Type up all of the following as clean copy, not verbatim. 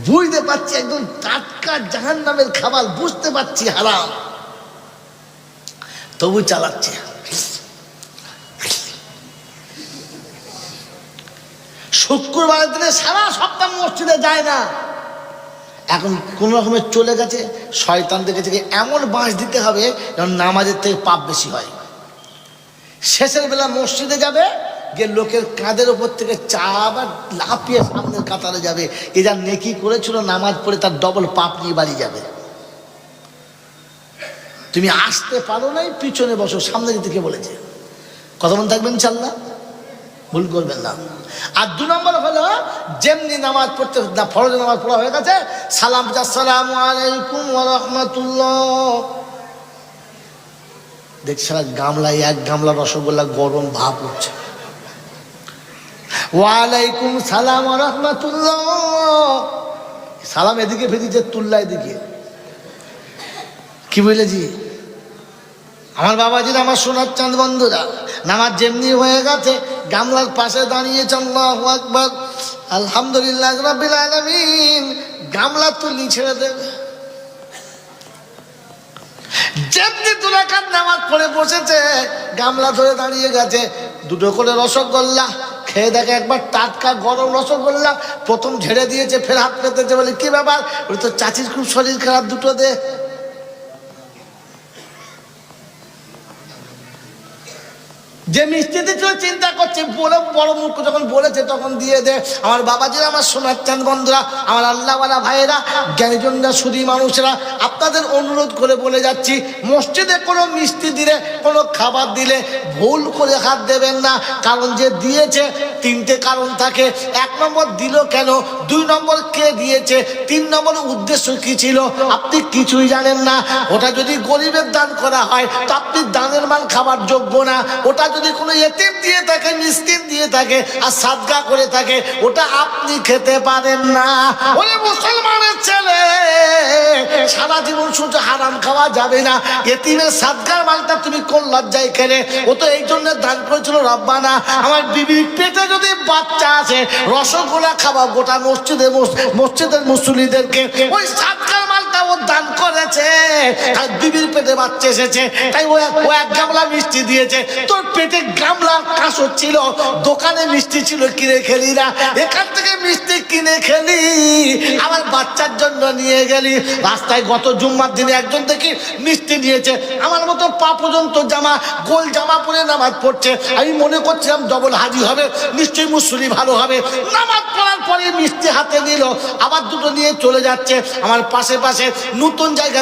বুঝতে পারছি একদম টাটকা জাহান্নামের খাবার, বুঝতে পারছি হারাম, তবু চালাচ্ছে। শুক্রবারের দিনে সারা সপ্তাহ মসজিদে যায় না, এখন কোন রকমের চলে গেছে। শয়তান দেখেছে এমন বাঁশ দিতে হবে যেন নামাজের থেকে পাপ বেশি হয়। শেষের বেলা মসজিদে যাবে, যে লোকের কাঁধের ওপর থেকে চাবার লাফিয়ে সামনের কাতারে যাবে, এ যা নেকি করেছিল নামাজ পড়ে তার ডবল পাপ নিয়ে বাড়ি যাবে। তুমি আসতে পারো নাই, পিছনে বসো, সামনে যেতে কে বলেছে? কথা মনে থাকবেন ইনশাআল্লাহ, ভুল করবেন না। আর 2 নম্বর হলো, যেমনি নামাজ পড়তে না, ফরজ নামাজ পড়া হয়ে গেছে, সালাম, আসসালামু আলাইকুম ওয়া রাহমাতুল্লাহ, দেখছে না গামলায় 1 গামলা রসগোল্লা গরম ভাপ হচ্ছে, ওয়ালাইকুম সালাম ওয়া রাহমাতুল্লাহ, সালাম এদিকে ফেদিছে, তুল্লা এদিকে। কি বলেছি? আমার বাবাজির, আমার সোনার চাঁদ বন্ধুরা, নামাজ যেমনি হয়ে গেছে, গামলার পাশে দাঁড়িয়েছে, আল্লাহু আকবার, আলহামদুলিল্লাহ রাব্বিল আলামিন, গামলা তুলি ছেড়ে দেবে। যেমনি 2 রাকাত নামাজ পড়ে বসেছে, গামলা ধরে দাঁড়িয়ে গেছে, 2টো করে রসগোল্লা খেয়ে দেখে, একবার টাটকা গরম রসগোল্লা, প্রথম ঝেড়ে দিয়েছে, ফের হাত পেতেছে, বলে কি ব্যাপার? ওই তো চাচির খুব শরীর খারাপ, 2টো দে। যে মিষ্টি দিচ্ছিল চিন্তা করছে, বলে বড় মুখ যখন বলেছে তখন দিয়ে দে। আমার বাবাজিরা, আমার সোনার চাঁদ বন্ধুরা, আমার আল্লাহওয়ালা ভাইয়েরা, জ্ঞানীজনরা, সুধী মানুষরা, আপনাদের অনুরোধ করে বলে যাচ্ছি, মসজিদে কোনো মিষ্টি দিলে, কোনো খাবার দিলে ভুল করে হাত দেবেন না। কারণ যে দিয়েছে 3টে কারণ থাকে। 1 নম্বর দিল কেন, 2 নম্বর কে দিয়েছে, 3 নম্বর উদ্দেশ্য কি ছিল, আপনি কিছুই জানেন না। ওটা যদি গরিবের দান করা হয় তো আপনি দানের মাল খাবার যোগ্য না। ওটা যদি কোনো এতিম দিয়ে থাকে, মিসকিন দিয়ে থাকে আর সাদকা করে থাকে, ওটা আপনি খেতে পারেন না। ওরে মুসলমানের ছেলে, সারা জীবন শুধু হারাম খাওয়া যাবে না। এতিমের সাদকার মালটা তুমি কোন লজ্জায় খেলে? ও তো এই জন্য দান করেছিল, রব্বানা আমার বিবির পেটে যদি বাচ্চা আছে, রসগোল্লা খাওয়া গোটা মসজিদের মুসল্লিদেরকে, ওই সাদকার মালটা ও দান করেছে। আর বিবির পেটে বাচ্চা এসেছে, তাই ও 1 গামলা মিষ্টি দিয়েছে। তোর পেটে গামলা কাঁচো ছিল, দোকানে মিষ্টি ছিল, কিনে খেলি না, এখান থেকে মিষ্টি কিনে খেলি, আমার বাচ্চার জন্য নিয়ে গেলি। রাস্তায় গত জুম্মার দিনে একজন দেখি মিষ্টি নিয়েছে, আমার মতো পা পর্যন্ত জামা, গোল জামা পরে নামাজ পড়ছে। আমি মনে করছিলাম ডবল হাজি হবে, নিশ্চয়ই মুসল্লি ভালো হবে। নামাজ পড়ার পরে মিষ্টি হাতে নিল, আবার 2টো নিয়ে চলে যাচ্ছে। আমার পাশে পাশে নতুন জায়গা,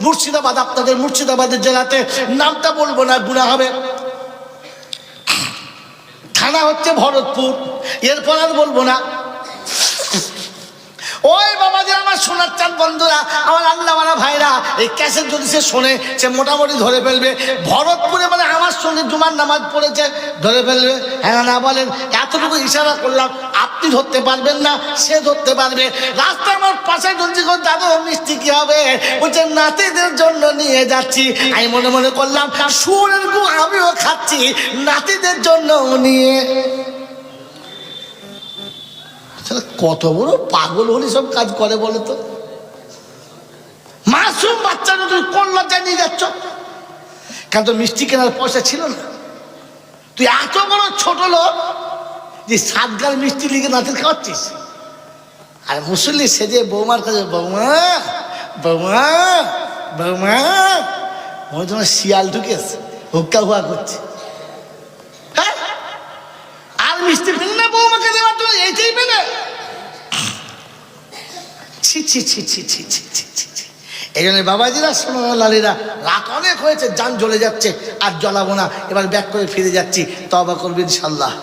মুর্শিদাবাদ, আপনাদের মুর্শিদাবাদের জেলাতে, নামটা বলবো না, গুনাহ হবে, থানা হচ্ছে ভরতপুর, এরপর আর বলবো না। ওই বাবাজি, আমার সোনার চাঁদ বন্ধুরা, আমার আল্লাহওয়ালা ভাইরা, এই ক্যাসেট যদি সে শোনে, সে মোটামুটি ধরে ফেলবে ভরতপুরে মানে আমার সঙ্গে জুমার নামাজ পড়েছে, ধরে ফেলবে। হ্যাঁ না বলেন? এতটুকু ইশারা করলাম, আপনি ধরতে পারবেন না, সে ধরতে পারবে। রাস্তায় আমার পাশে জলদি করে, দাদু মিষ্টি কি হবে? বলছে নাতিদের জন্য নিয়ে যাচ্ছি। আমি মনে মনে করলাম, সুরের গু আমিও খাচ্ছি, নাতিদের জন্য নিয়ে। কত বড় পাগল হলি সব কাজ করে বলে তো? মাসুম বাচ্চাকে তুই কোন লজ্জায় নিয়ে যাচ্ছ? কেন তোর মিষ্টি কেনার পয়সা ছিল না? তুই এত বড় ছোট লোক যে 7 গাল মিষ্টি লিখে নাতির খাওয়াচ্ছিস। আর মুসল্লি সেজে বৌমার কাছে, বৌমা বৌমা বৌমা, মনে তোমার শিয়াল ঢুকেছে, হুক্কা হুয়া করছে। হ্যাঁ, আর মিষ্টি পেলে না বৌমাকে দেওয়ার জন্য, এইটাই পেলে। ছি ছি ছি ছি ছি ছি ছি ছি। এই জন্য বাবাজিরা, সোনালালিরা, রাত অনেক হয়েছে, যান জ্বলে যাচ্ছে, আর জ্বলাবো না। এবার ব্যাক করে ফিরে যাচ্ছি, তওবা করবে ইনশাআল্লাহ।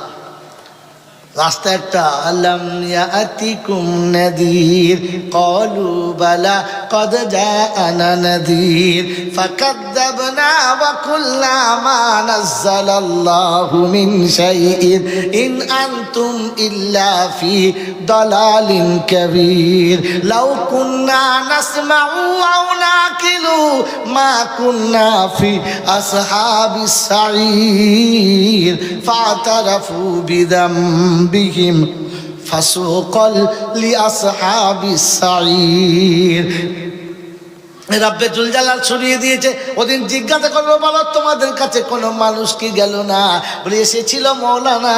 রাস্তায় একটা, আলাম ইয়াতিকুম নাযীর ক্বালু বালা ক্বাদ জাআনা নাযীর ফাকাযযাবনা ওয়া কুলনা মা নাযালাল্লাহু মিন শাইইন ইন আনতুম ইল্লা ফি দালালিন কাবীর লাউ কুন্না নাসমাউ আও নাকিলু মা কুন্না ফি আসহাবিস সাঈর ফাতারাফু বিযামবিহিম ফাসুকাল লিআসহাবিস সাঈর। রব্বে জুল জালাল শুনিয়ে দিয়েছে। ওদিন জিজ্ঞাসা করবো, বলো তোমাদের কাছে কোনো মানুষ কি গেল না? বলে এসেছিল মৌলানা।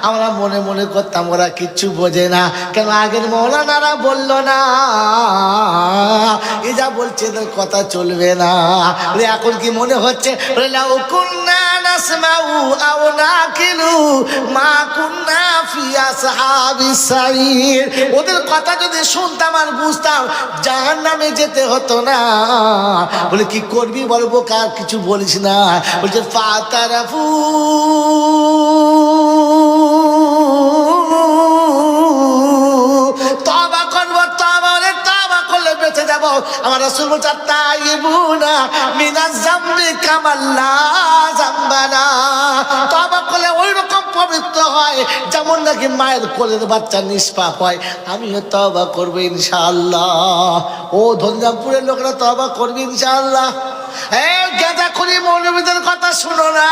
আমরা মনে মনে করতাম ওরা কিচ্ছু বোঝে না, কেন আগের মৌলানারা বললো না, এ যা বলছে এদের কথা চলবে না। বলে এখন কি মনে হচ্ছে? বলে লাউ কুন্না নাসমাউ আও নাকিলু মা কুন্না ফি আসহাবিস সাঈর। ওদের কথা যদি শুনতাম আর বুঝতাম, জাহান্নামে যেতে হতো না। বলে কি করবি বলবো, কার কিছু বলিস না। বলছে ফাতারাফু তওবা করব, তওবা করলে বেঁচে যাব। আমার রাসূল বলছে তাইবুনা মিনাজ যামবি কামাল্লা যামবানা। তওবা করলে ওই রকম পবিত্র হয় যেমন নাকি মায়ের কোলের বাচ্চা নিষ্পাপ হয়। আমিও তওবা করব ইনশাআল্লাহ। ও ধনজামপুরের লোকেরা তওবা করবে ইনশাআল্লাহ। এই গাঁজাখুরি মৌলবীদের কথা শুনো না।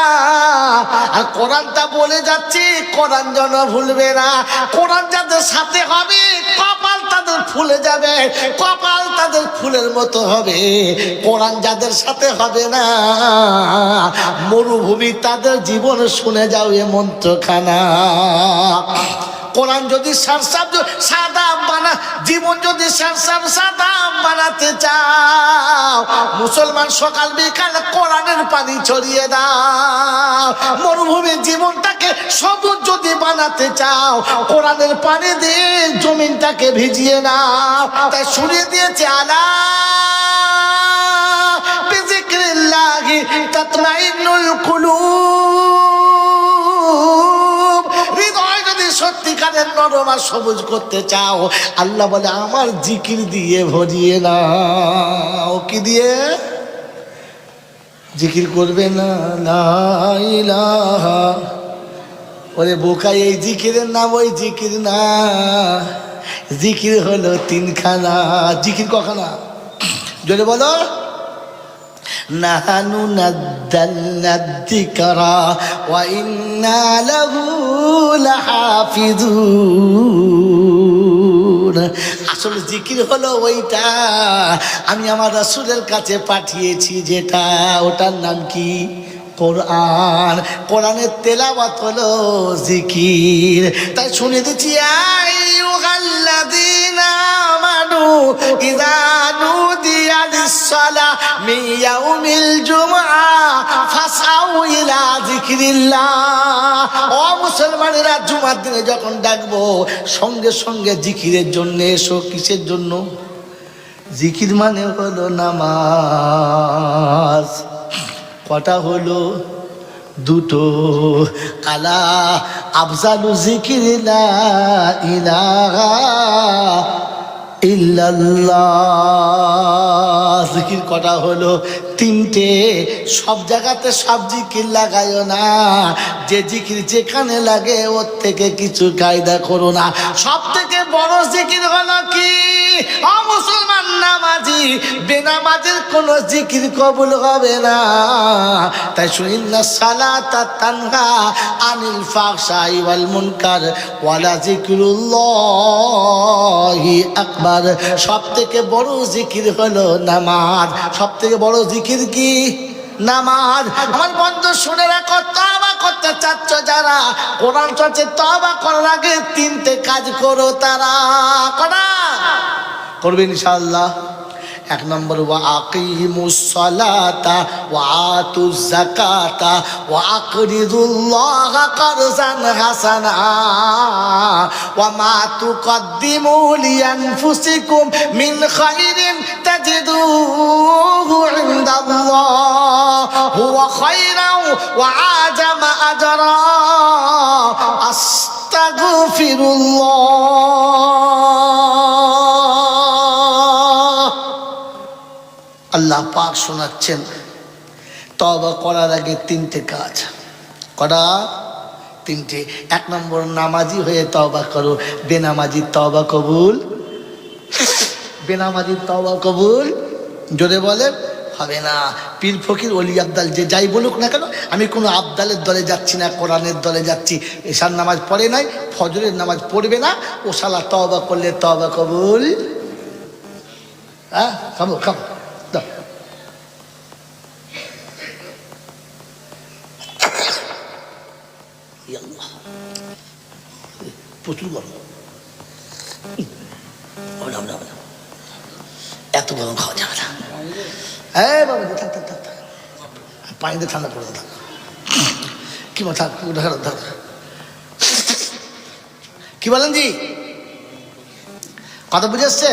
আর কোরআনটা বলে যাচ্ছি, কোরআন যেন ভুলবে না। কোরআন যাদের সাথে হবে কপাল তাদের ফুলে যাবে, কপাল তাদের ফুলের মতো হবে। কোরআন যাদের সাথে হবে না, মরুভূমি তাদের জীবন। শুনে যাও এ মন্ত্রখানা। কোরআন যদি সাদা বানা, জীবন যদি সাদা বানাতে চাও, মুসলমান সকাল বিকাল কোরআনের পানি ছড়িয়ে দাও। মরুভূমির জীবনটাকে সবুজ যদি বানাতে চাও, কোরআনের পানি দিয়ে জমিনটাকে ভিজিয়ে নাও। তাই শুনিয়ে দিয়েছে আলা বিযিকরিল্লাহি তাতমাইন্নুল কুলুব। হৃদয় যদি সত্যিকারের নরম আর সবুজ করতে চাও, আল্লাহ বলে আমার জিকির দিয়ে ভরিয়ে নাও। কি দিয়ে জিকির করবে না? লা ইলাহা। ওরে বোকা, এই জিকিরের নাম ওই জিকির না। জিকির হলো তিনখানা। জিকির কখানা? জোরে বলো। নাহানু নাযালনা যিকরা ওয়া ইন্না লাহু লাহাফিজুন। আসলে জিকির হলো ওইটা আমি আমার রাসূলের কাছে পাঠিয়েছি, যেটা ওটার নাম কি? কোরআন। কোরআনের তেলাওয়াত হলো জিকির। তাই শুনে দিচ্ছি, আইয়ুহাল্লাযীনা আমানু ইযা নুদিয়া লিস-সালাহ মিন ইয়াউমিল জুমআ ফাসআউ ইলা যিকরিল্লাহ। ও মুসলমানেরা, জুমার দিনে যখন ডাকবো সঙ্গে সঙ্গে জিকিরের জন্য এসো। কিসের জন্য? জিকির মানে হলো নামাজ। কটা হলো? দুটো। আলা আফজালু যিকরি লা ইলাহা ইল্লাল্লাহ। জিকির কটা হলো? তিনটে। সব জায়গাতে সব জিকির লাগায়ও না। যে জিকির যেখানে লাগে ওর থেকে কিছু কায়দা করো না। সব থেকে বড় জিকির হলো কি? ও মুসলমান নামাজি, বেনামাজের কোনো জিকির কবুল হবে না। তাই শুনিনা সালাতা তানহা আনিল ফাহশাই ওয়াল মুনকার ওয়ালা যিকরুল্লাহি আকবার। সব থেকে বড় জিকির হলো নামাজ। সব থেকে বড় জিকির কি? নামাজ। আমার বন্ধু শুনে রাখো, তওবা করতে চাচ্ছ যারা, কোরআন চর্চে তওবা করার আগে তিনটে কাজ করো। তারা করা করবে ইনশাআল্লাহ। এক নম্বর, ওয়া আকিমুস সালাতা ওয়া আতুজ যাকাতা ওয়া আকরিদুল্লাহা কারজান হাসানা ওয়া মা তুকদ্দিমু লিআনফুসিকুম মিন খাইরিন তাজিদুহু ইনদাল্লাহ হুয়া খায়রান ওয়া আজামা আজরা। আস্তাগফিরুল্লাহ। আল্লাহ পাক শোনাচ্ছেন, তওবা করার আগে তিনটে কাজ। করা? তিনটে। এক নম্বর, নামাজি হয়ে তওবা করো। বেনামাজির তওবা কবুল। বেনামাজির তওবা কবুল। জোরে বলেন হবে না। পীর ফকির অলি আবদাল যে যাই বলুক না কেন, আমি কোনো আবদালের দলে যাচ্ছি না, কোরআনের দলে যাচ্ছি। এশার নামাজ পড়ে নাই, ফজরের নামাজ পড়বে না, ও শালা তওবা করলে তওবা কবুল। হ্যাঁ, খাবো খাবো, দাও। প্রচুর গরম, এত গরম খাওয়া যাবে না। হ্যাঁ বাবা, থাক থাক থাক থাক, পানিতে ঠান্ডা পড়ে থাক, কি থাক, কি বলেন জি? কথা বুঝে আসছে?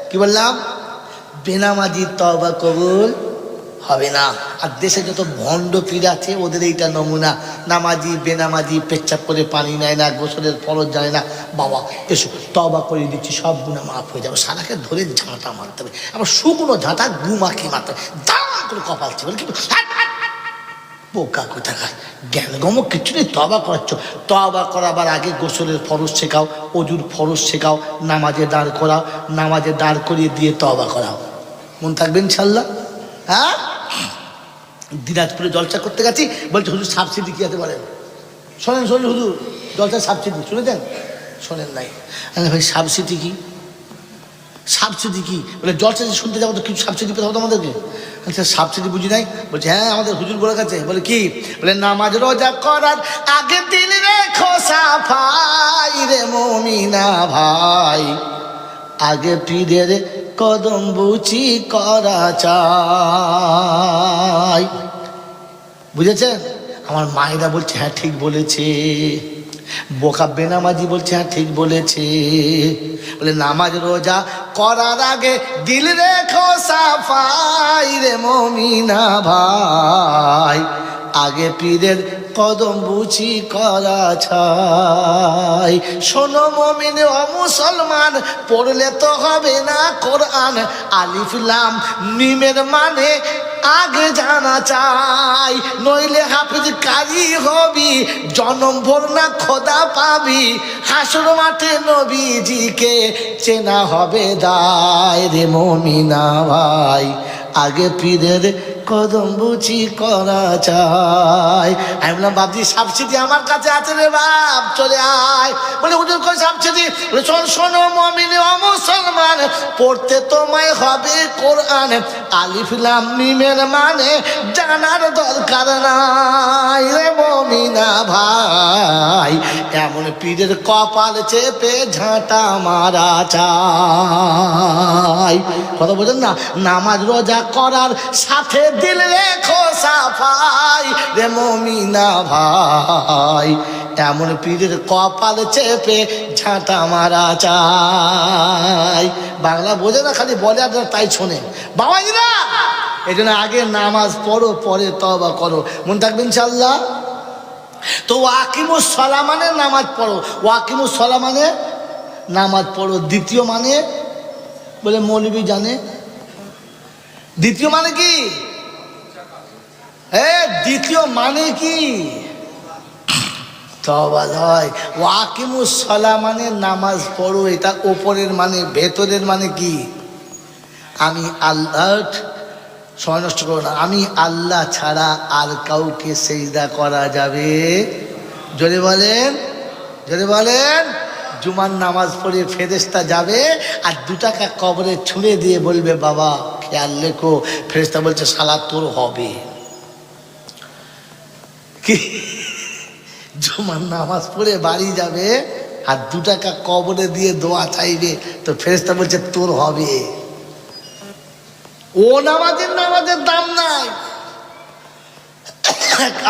কি বললাম? বেনামাজি তওবা কবুল হবে না। আর দেশে যত ভণ্ড পীর আছে ওদের এইটা নমুনা। নামাজি বেনামাজি পেচ্ছাপ করে পানি নেয় না, গোসলের ফরজ জানে না। বাবা এসো তওবা করে দিচ্ছি, সব গুনাহ মাফ হয়ে যাবে। সারাকে ধরে ঝাঁটা মারতে হবে, আবার শুকনো ঝাঁটা গুমাকি মারতে হবে, দাম করে কপাল ছিল। কিন্তু বোকা কোথাকার, জ্ঞান গমক কিছু নেই। তওবা করাচ্ছ, তওবা করাবার আগে গোসলের ফরজ শেখাও, অজুর ফরজ শেখাও, নামাজে দাঁড় করাও, নামাজে দাঁড় করিয়ে দিয়ে তওবা করাও। মন থাকবে ইনশাল্লাহ। হ্যাঁ, দিনাজপুরে জলসা করতে গেছি, বলছে হুজুর সাবসিডি কি আছে বলেন। শোনেন শোনেন হুজুর, জলসা সাবসিডি শুনেছেন? শোনেন নাই? ভাই সাবসিডি কি? সাবসিডি কি? বলে জলসা শুনতে যাবো তো কিছু সাবসিডি পেতে হবে আমাদেরকে। আচ্ছা সাবসিডি বুঝি নাই। বলছে হ্যাঁ আমাদের হুজুর বলে গেছে। বলে কি? বলে নামাজ রোজা করার আগে দিল রেখো সাফাই রে মুমিনা ভাই, আগে পীরের কদম বুচি করা চাই। বুঝেছেন? আমার মায়েরা বলছে হ্যাঁ ঠিক বলেছে। বোকা বেনামাজি বলছে হ্যাঁ ঠিক বলেছে। বলে নামাজ রোজা করার আগে দিল রেখো সাফাই রে মুমিনা ভাই, আগে পীরের কদম বুঝি করা ছাই। শোনো মুমিন ও মুসলমান, পড়লে তো হবে না কোরআন, আলিফ লাম মিমের মানে আগে জানা চাই, নইলে হাফিজ কারি হবি, জনম ভর না খোদা পাবি, হাসর মাঠে নবীজিকে চেনা হবে দায় রে মুমিনা ভাই, আগে পীরের কদম বুঝি করা চাই। আমি বললাম বাপজি সাবসিডি আমার কাছে আছে রে বাপ, চলে আয়। বলে হুজুর কই সাবসিডি? শোন শোনো মুমিন ও মুসলমান, পড়তে তোমায় হবে কোরআন, আলিফ লাম মিমের মানে জানার দরকার নাই রে মুমিনা ভাই, এমন পীরের কপাল চেপে ঝাঁটা মারা চাই। কথা বোঝেন না? নামাজ রোজা করার সাথে দিল রেখো সাফাই রে মুমিনা ভাই, এমন পীরের কপাল চেপে ঝাঁটা মারা চাই। বাংলা বোঝে না, খালি বলে আর তাই শোনে বাবাজিরা। এই জন্য আগে নামাজ পড়ো, পরে তওবা করো। মন থাকবে ইনশাল্লাহ। তো ওয়াকিমুস সালাহ মানে নামাজ পড়ো, ওয়াকিমুস সালাহ মানে নামাজ পড়ো। দ্বিতীয় মানে বলে মৌলবি জানে, দ্বিতীয় মানে কি? দ্বিতীয় মানে কি? তওবা নয়। ওয়াকিমুস সালাহ মানে নামাজ পড়ো, এটা ওপরের মানে। ভেতরের মানে কি? আমি আল্লাহ, সময় নষ্ট করো না, আমি আল্লাহ ছাড়া আর কাউকে সেজদা করা যাবে? জোরে বলেন, জোরে বলেন। জুমার নামাজ পড়ে ফেরেশতা যাবে আর 2 টাকা কবরে ছুঁড়ে দিয়ে বলবে বাবা খেয়াল রেখো। ফেরেশতা বলছে শালা তোর হবে কি? জুমার নামাজ পড়ে বাড়ি যাবে আর 2 টাকা কবরে দিয়ে দোয়া চাইবে, তো ফেরেশতা বলছে তোর হবে। ও নামাজের দাম নাই।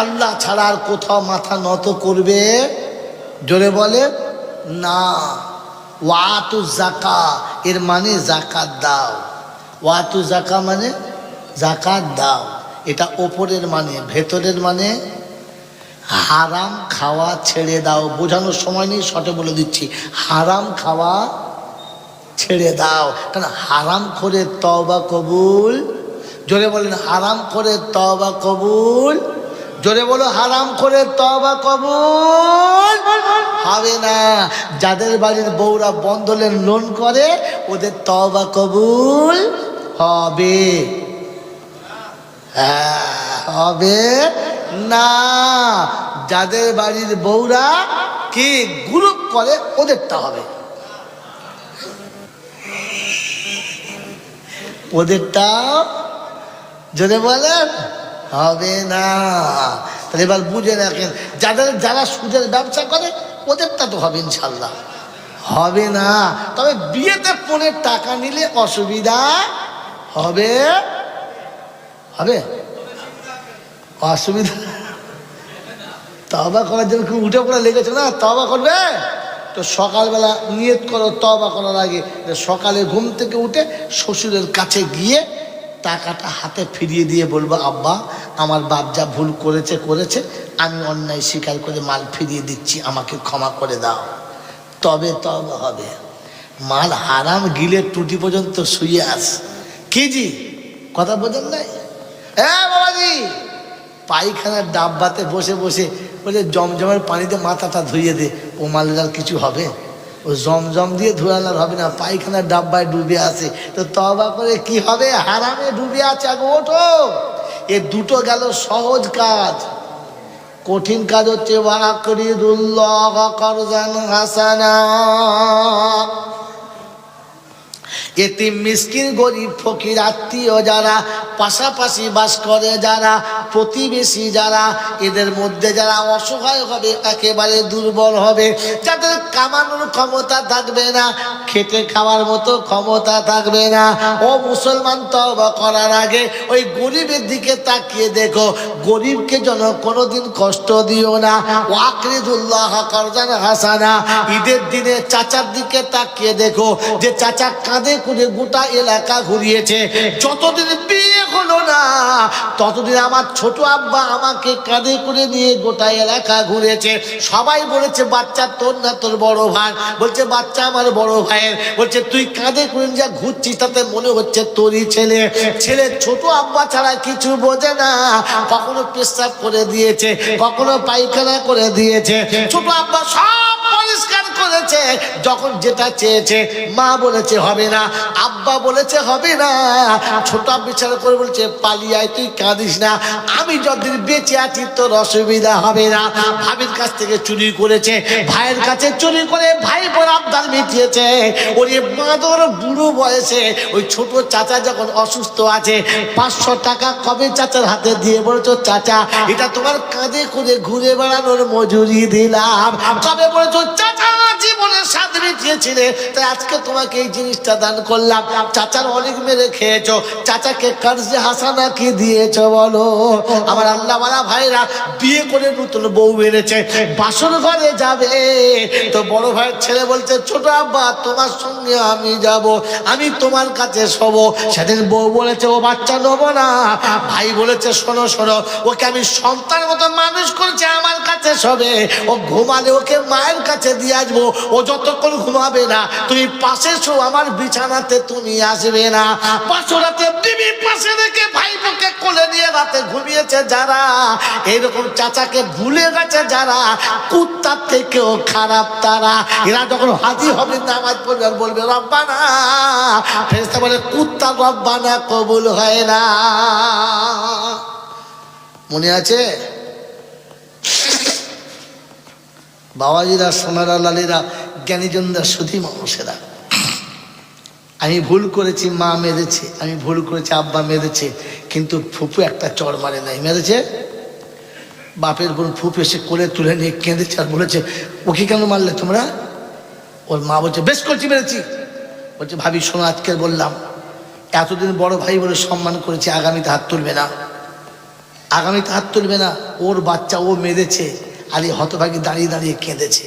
আল্লাহ ছাড়া আর কোথাও মাথা নত করবে? জোরে বলে না। ওয়াতু জাকা এর মানে জাকাত দাও। ওয়াতু জাকা মানে জাকাত দাও, এটা ওপরের মানে। ভেতরের মানে হারাম খাওয়া ছেড়ে দাও। বোঝানোর সময় নেই, শর্টে বলে দিচ্ছি, হারাম খাওয়া ছেড়ে দাও। কারণ হারাম করে তওবা কবুল। জোরে বলেন হারাম করে তওবা কবুল। জোরে বলো হারাম করে তওবা কবুল হবে না। যাদের বাড়ির বউরা বন্ধনের লোন করে ওদের তওবা কবুল হবে। হবে না। যাদের বাড়ির বউরা কি গ্রুপ করে ওদেরটা হবে, ওদেরটা যদি বলেন হবে না। তাহলে এবার বুঝে রাখেন, যারা সুদের ব্যবসা করে ওদেরটা তো হবে ইনশাল্লাহ, হবে না। তবে বিয়েতে পণের টাকা নিলে অসুবিধা হবে, হবে অসুবিধা। তওবা করার জন্য খুব উঠে পড়ে লেগেছে না, তওবা করবে তো সকালবেলা নিয়ত করো তওবা করার আগে, সকালে ঘুম থেকে উঠে শ্বশুরের কাছে গিয়ে টাকাটা হাতে ফিরিয়ে দিয়ে বলবো, আব্বা আমার বাপ যা ভুল করেছে করেছে, আমি অন্যায় স্বীকার করে মাল ফিরিয়ে দিচ্ছি, আমাকে ক্ষমা করে দাও। তবে তওবা হবে। মাল হারাম গিলে টুটি পর্যন্ত শুয়ে আস কি জি কথা বোঝেন নাই? হ্যাঁ বাবাজি, পায়খানার ডাব্বাতে বসে বসে বলে জমজমের পানিতে মাথাটা ধুইয়ে দে, ও মালের আর কিছু হবে? ও জমজম দিয়ে ধুয়ালার হবে না, পায়খানার ডাব্বায় ডুবে আছে। তো তওবা করে কি হবে? হারামে ডুবে আছে, আগে ওঠো। এ দুটো গেল সহজ কাজ। কঠিন কাজ হচ্ছে ওয়াকরিদুল্লাহ কারজান হাসানা। এতিম মিসকিন গরিব ফকির আত্মীয় যারা পাশাপাশি বাস করে, যারা প্রতিবেশী যারা, এদের মধ্যে যারা অসহায় হবে, একেবারে দুর্বল হবে, যাদের কামানোর ক্ষমতা থাকবে না, খেটে খাওয়ার মতো ক্ষমতা থাকবে না, ও মুসলমান তওবা করার আগে ওই গরিবের দিকে তাকিয়ে দেখো, গরিবকে যেন কোনোদিন কষ্ট দিও না। ওয়াকরিদুল্লাহ কারজান হাসানা। ঈদের দিনে চাচার দিকে তাকিয়ে দেখো, যে চাচা কাঁধে করে গোটা এলাকা ঘুরিয়েছে। যতদিন বিয়ে হলো না ততদিন আমার ছোট আব্বা আমাকে কাঁধে করে নিয়ে গোটা এলাকা ঘুরেছে। সবাই বলেছে বাচ্চা তোর না তোর বড় ভাই, বলছে বাচ্চা আমার বড় ভাইয়ের। বলছে তুই কাঁধে করে যা ঘুরছিস তাতে মনে হচ্ছে তোরই ছেলে। ছেলে ছোট আব্বা ছাড়া কিছু বোঝে না, কখনো পেশাব করে দিয়েছে, কখনো পায়খানা করে দিয়েছে। ছোট আব্বা সব পরিষ্কার করেছে। যখন যেটা চেয়েছে মা বলেছে হবে না, আব্বা বলেছে হবে না, ছোট বিচার করে বলছে পালিয়ায়, তুই কাঁদিস না, আমি যতদিন বেঁচে আছি তোর অসুবিধা হবে না। ভাবির কাছ থেকে চুরি করেছে, ভাইয়ের কাছে চুরি করে ভাই বোন আবদার মিটিয়েছে। ওরে বাঁদর বুড়ো বয়সে ওই ছোট চাচা যখন অসুস্থ আছে, 500 টাকা কবে চাচার হাতে দিয়ে বলেছো, চাচা এটা তোমার কাঁধে করে ঘুরে বেড়ানোর মজুরি দিলাম। কবে বলেছো, চাচা জীবনের স্বাদ মিটিয়েছিলে, তাই আজকে তোমাকে এই জিনিসটা দান করলাম। চাচার অনেক মেরে খেয়েছো, চাচাকে কার্জে হাসানা কি দিয়েছো বলো? আমার আল্লাহ ওয়ালা ভাইরা বিয়ে করে নতুন বউ এনেছে, বাসর ঘরে যাবে তো বড় ভাইয়ের ছেলে বলছে, ছোট আব্বা তোমার সঙ্গে আমি যাব, আমি তোমার কাছে শোবো। সেদিন বউ বলেছে, ও বাচ্চা নেবো না। ভাই বলেছে, শোনো শোনো, ওকে আমি সন্তানের মতো মানুষ করছি, আমার কাছে শোবে, ও ঘুমালে ওকে মায়ের কাছে দিয়ে আসবো, ও যতক্ষণ ঘুমাবে না তুমি পাশে শো, আমার বিছানাতে তুমি আসবে না। পাশরাতে বিবি পাশে রেখে ভাইপোকে কোলে নিয়ে রাতে ঘুমিয়েছে যারা, এইরকম চাচাকে ভুলে গেছে যারা, কুত্তার থেকেও খারাপ তারা। এরা যখন হাজির হবে নামাজ পড়বে আর বলবে রব্বানা, ফেরেশতা বলে কুত্তা রব্বানা কবুল হয় না। মনে আছে বাবাজিরা, সোনারা, লালীরা, জ্ঞানীজনরা, সুধী মানুষেরা, আমি ভুল করেছি, মা মেরেছে, আমি ভুল করেছি, আব্বা মেরেছে, কিন্তু ফুপু একটা চড় মারে নাই, মেরেছে। বাপের বোন ফুপু এসে কোলে তুলে নিয়ে কেঁদেছে আর বলেছে, ওকে কেন মারলে তোমরা? ওর মা বলছে, বেশ করছি, মেরেছি। বলছে, ভাবি শোনো, আজকে বললাম এতদিন বড় ভাই বলে সম্মান করেছে, আগামীতে হাত তুলবে না, আগামীতে হাত তুলবে না। ওর বাচ্চা ও মেরেছে, আর এই হতভাগী দাঁড়িয়ে দাঁড়িয়ে কেঁদেছে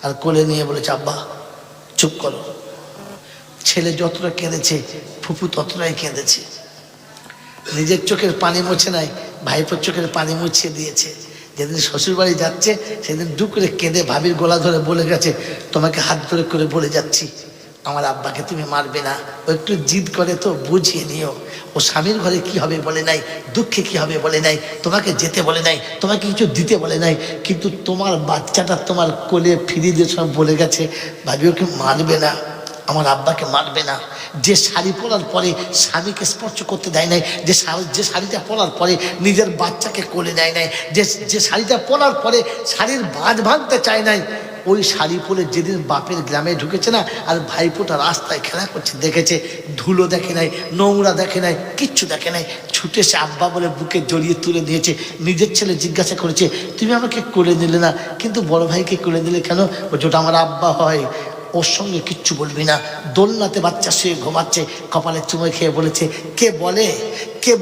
আর কোলে নিয়ে বলেছে, আব্বা চুপ করো। ছেলে যতটা কেঁদেছে ফুপু ততটাই কেঁদেছে। নিজের চোখের পানি মুছে নাই, ভাইপোর চোখের পানি মুছিয়ে দিয়েছে। যেদিন শ্বশুর বাড়ি যাচ্ছে সেদিন দু করে কেঁদে ভাবির গলা ধরে বলে গেছে, তোমাকে হাত ধরে করে বলে যাচ্ছি আমার আব্বাকে তুমি মারবে না। ও একটু জিদ করে তো বুঝিয়ে নিও, ও স্বামীর ঘরে কি হবে বলে নাই, দুঃখে কি হবে বলে নাই, তোমাকে যেতে বলে নাই, তোমাকে কিছু দিতে বলে নাই, কিন্তু তোমার বাচ্চাটা তোমার কোলে ফিরিয়ে দিয়ে সব বলে গেছে ভাবি ওকে মারবে না। আমার আব্বাকে মারবে না। যে শাড়ি পরার পরে স্বামীকে স্পর্শ করতে দেয় নাই, যে শাড়িটা পরার পরে নিজের বাচ্চাকে কোলে দেয় নাই, যে শাড়িটা পরার পরে শাড়ির ভাঁজ ভাঙতে চায় নাই, ওই শাড়ি পরে যেদিন বাপের গ্রামে ঢুকেছে না, আর ভাইপোটা রাস্তায় খেলা করছে দেখেছে, ধুলো দেখে নাই, নোংরা দেখে নাই, কিচ্ছু দেখে নাই, ছুটে সে আব্বা বলে বুকে জড়িয়ে তুলে দিয়েছে। নিজের ছেলে জিজ্ঞাসা করেছে, তুমি আমাকে কোলে নিলে না, কিন্তু বড় ভাইকে কোলে দিলে কেন? ওটা আমার আব্বা হয়, ওর সঙ্গে কিচ্ছু বলবি না। দোলনাতে বাচ্চা শুয়ে ঘুমাচ্ছে, কপালে চুমো খেয়ে বলেছে, কে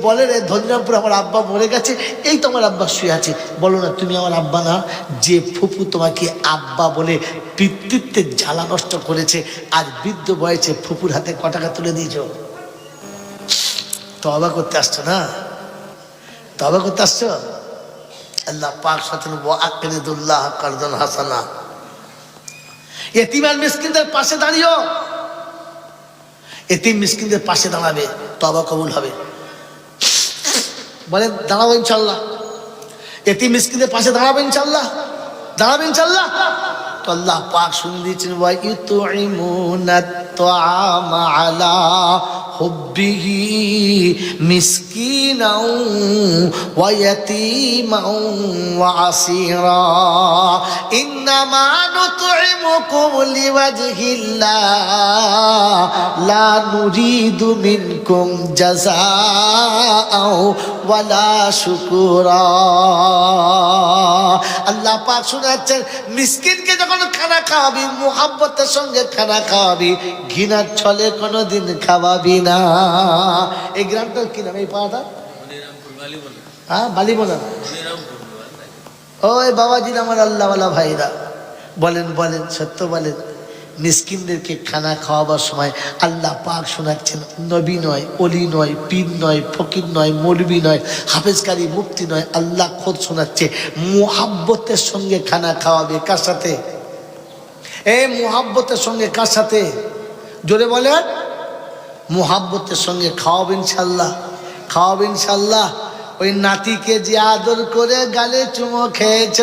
বলে রে ধনিরামপুর আমার আব্বা মরে গেছে, এই তো আমার আব্বা শুয়ে আছে। বলো না তুমি আমার আব্বা না? যে ফুফু তোমাকে আব্বা বলে পিতৃত্বের জ্বালা নষ্ট করেছে, আর বৃদ্ধ বয়সে ফুফুর হাতে ক টাকা তুলে দিয়েছ। তওবা করতে আসছো না? তওবা করতে আসছো? আল্লাহ পাক সাথে ওয়াকিদুল্লাহ কারদান হাসানা। এতিম আর মিসকিনদের পাশে দাঁড়িও। এতিম মিসকিনদের পাশে দাঁড়াবে, তওবা কবুল হবে। বলেন দাঁড়াবো ইনশাল্লাহ? এতিম মিসকিনদের পাশে দাঁড়াবো ইনশাল্লাহ? দাঁড়াবে ইনশাল্লাহ? তো আল্লাহ পাক শুনে দিয়েছেন, ওয়া ইউতঈমুনাত তাআমা আলা হুব্বিহি মিসকিনাও ওয়া ইয়াতীমাও ওয়া আসীরা ইন্নামা নুতঈমুকুম লিওয়াজহিল্লাহ লা নুরিদু মিনকুম জাযাআও ওয়ালা শুকুরা। আল্লাহ পাক শোনাচ্ছেন, মিসকিনকে যখন খানা খাওয়াবি, মুহাব্বতের সঙ্গে খানা খাওয়াবি, ঘৃণার ছলে কোনোদিন খাওয়াবি না। এই গ্রামটার কি নাম? এই পাড়াটা হ্যাঁ বালিবোনা। ওই বাবাজি আমার আল্লাহওয়ালা ভাইরা বলেন সত্য বলেন, মিসকিনদেরকে খানা খাওয়াবার সময় আল্লাহ পাক শোনাচ্ছেন, নবী নয়, অলি নয়, পীর নয়, ফকির নয়, মৌলবি নয়, হাফেজকারী, মুফতি নয়, আল্লাহ খোদ শোনাচ্ছে, মুহাব্বতের সঙ্গে খানা খাওয়াবে। কার সাথে? এই মুহাব্বতের সঙ্গে। কার সাথে? জোরে বলে। মুহাব্বতের সঙ্গে খাওয়াবে ইনশাল্লাহ, খাওয়াবে ইনশাল্লাহ। ওই নাতিকে যে আদর করে গালে চুমো খেয়েছ,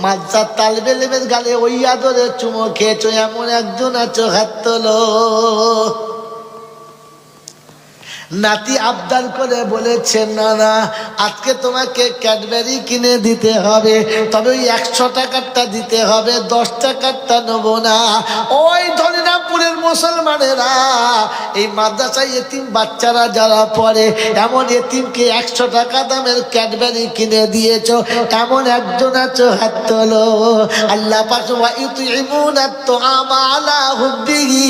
মাদ্রাসার তালবে ইলমের গালে ওই আদরে চুমো খেয়েছ, এমন একজন আছো, হাত তোলো। নাতি আবদার করে বলেছে, না আজকে তোমাকে ক্যাডবেরি কিনে দিতে হবে, তবে ওই 100 টাকারটা দিতে হবে, 10 টাকারটা নেবো না। ওই ধনিরামপুরের মুসলমানেরা, এই মাদ্রাসায় এতিম বাচ্চারা যারা পড়ে, এমন এতিমকে 100 টাকা দামের ক্যাডবেরি কিনে দিয়েছ, এমন একজন আছো, হাত তোলো। আল্লাহ পাক ওয়া ইউতঈমুনাত তাআমা আলা হুব্বিহি,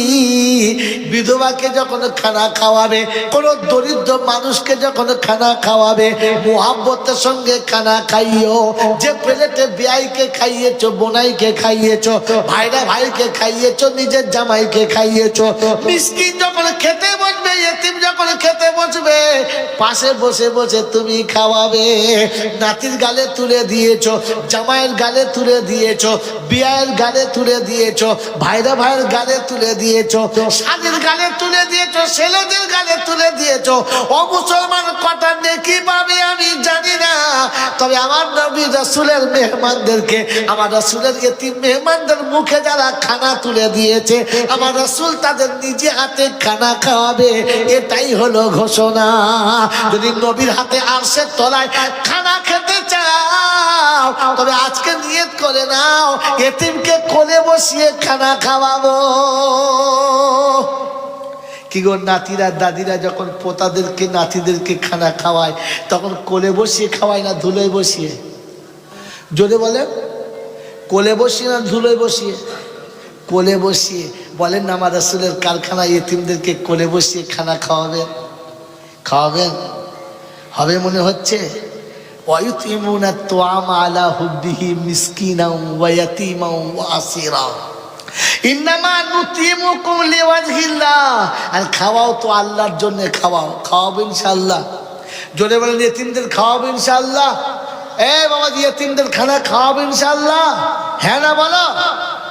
বিধবাকে যখন খানা খাওয়াবে, কোন দরিদ্র মানুষকে যখন খানা খাওয়াবে, মুহাব্বতের সঙ্গে খানা খাইও। যে প্লেটে বিয়াইকে খাইয়েছো, বোনাইকে খাইয়েছো, ভাইরা ভাইকে খাইয়েছো, নিজের জামাইকে খাইয়েছো, মিসকিন যখন খেতে বসবে, এতিম যখন খেতে বসবে, পাশে বসে বসে তুমি খাওয়াবে। নাতির গালে তুলে দিয়েছো, জামাইয়ের গালে তুলে দিয়েছো, বিয়ায়ের গালে তুলে দিয়েছো, ভাইরা ভাইয়ের গালে তুলে দিয়েছো, স্বামীর গালে তুলে দিয়েছো, ছেলেদের গালে তুলে দিয়েছো। ও মুসলমান, কটা নেকি পাবে আমি জানি না, তবে আমার নবী রাসূলের মেহমানদেরকে, আমার রাসূলের এতিম মেহমানদের মুখে যারা খানা তুলে দিয়েছে, আমার রাসূল তাদের নিজে হাতে খানা খাওয়াবে, এটাই হলো ঘোষণা। যদি নবীর হাতে আরশের তলায় খানা খেতে চাও, তবে আজকে নিয়ত করে নাও, এতিমকে কোলে বসিয়ে খানা খাওয়াবো। কি গো, নাতিরা দাদিরা যখন পোতাদেরকে নাতিদেরকে খানা খাওয়ায়, তখন কোলে বসিয়ে খাওয়ায় না ধুলোয় বসিয়ে? জোরে বলে, কোলে বসিয়ে না ধুলোয় বসিয়ে? কোলে বসিয়ে। বলেন না আমার রাসূলের কারখানায় এতিমদেরকে কোলে বসিয়ে খানা খাওয়াবেন? খাওয়াবেন? হবে মনে হচ্ছে। ওয়া ইউতঈমুনাত তাআমা আলা হুব্বিহি মিসকিনাও ওয়া ইয়াতীমাও ওয়া আসীরা ইন্নামা নুতঈমুকুম লিওয়াজহিল্লাহ। আর খাওয়াও তো আল্লাহর জন্য, খাওয়াবো ইনশাআল্লাহ। জোরে বলেন, এতিমদের খাওয়াবো ইনশাআল্লাহ। এ বাবা, এতিমদের খানা খাওয়াবো ইনশাআল্লাহ? হ্যাঁ না বলো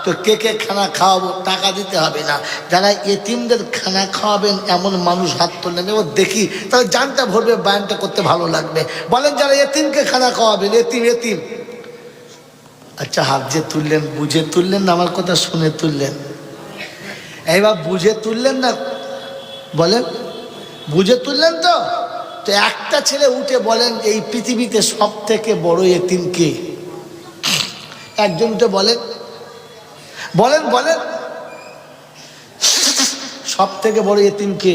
তো। কে কে খানা খাওয়াবো? টাকা দিতে হবে না। যারা এতিমদের খানা খাওয়াবেন এমন মানুষ হাত তুললেন, এবার দেখি তাহলে জানটা ভরবে, বায়ানটা করতে ভালো লাগবে। বলেন যারা এতিমকে খানা খাওয়াবেন, এতিম। আচ্ছা, হাত যে তুললেন বুঝে তুললেন না আমার কথা শুনে তুললেন? এইবার বুঝে তুললেন না? বলেন, বুঝে তুললেন তো? তো একটা ছেলে উঠে বলেন এই পৃথিবীতে সব থেকে বড় এতিম কে? একজন উঠে বলেন, বলেন বলেন, সব থেকে বড় এতিম কে?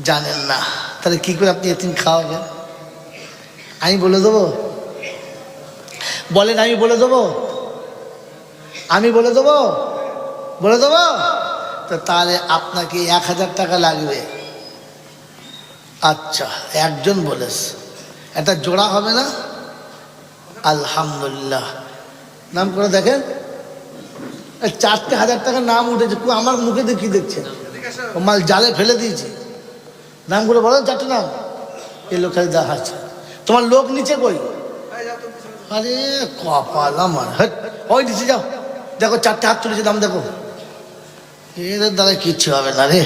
জানেন না? তাহলে কি করে আপনি এতিম খাওয়াবেন? আমি বলে দেবো? বলেন, আমি বলে দেবো? আমি বলে দেবো? বলে দেবো? তো তাহলে আপনাকে 1000 টাকা লাগবে। আচ্ছা, একজন বলেছে, এটা জোড়া হবে না? আলহামদুলিল্লাহ, নাম করে দেখেন। 4,000 টাকার নাম উঠেছে। আমার মুখে দিয়ে কি দেখছেন? ও মাল জালে ফেলে দিয়েছে। নাম করে বলো 4টে নাম। এই লোক খালি দেখাচ্ছে। তোমার লোক নিচে কই? আরে কপাল আমার, ওই নিচে যাও, দেখো 4টে হাত তুলেছে, নাম দেখো। এদের দ্বারা কিচ্ছু হবে না রে,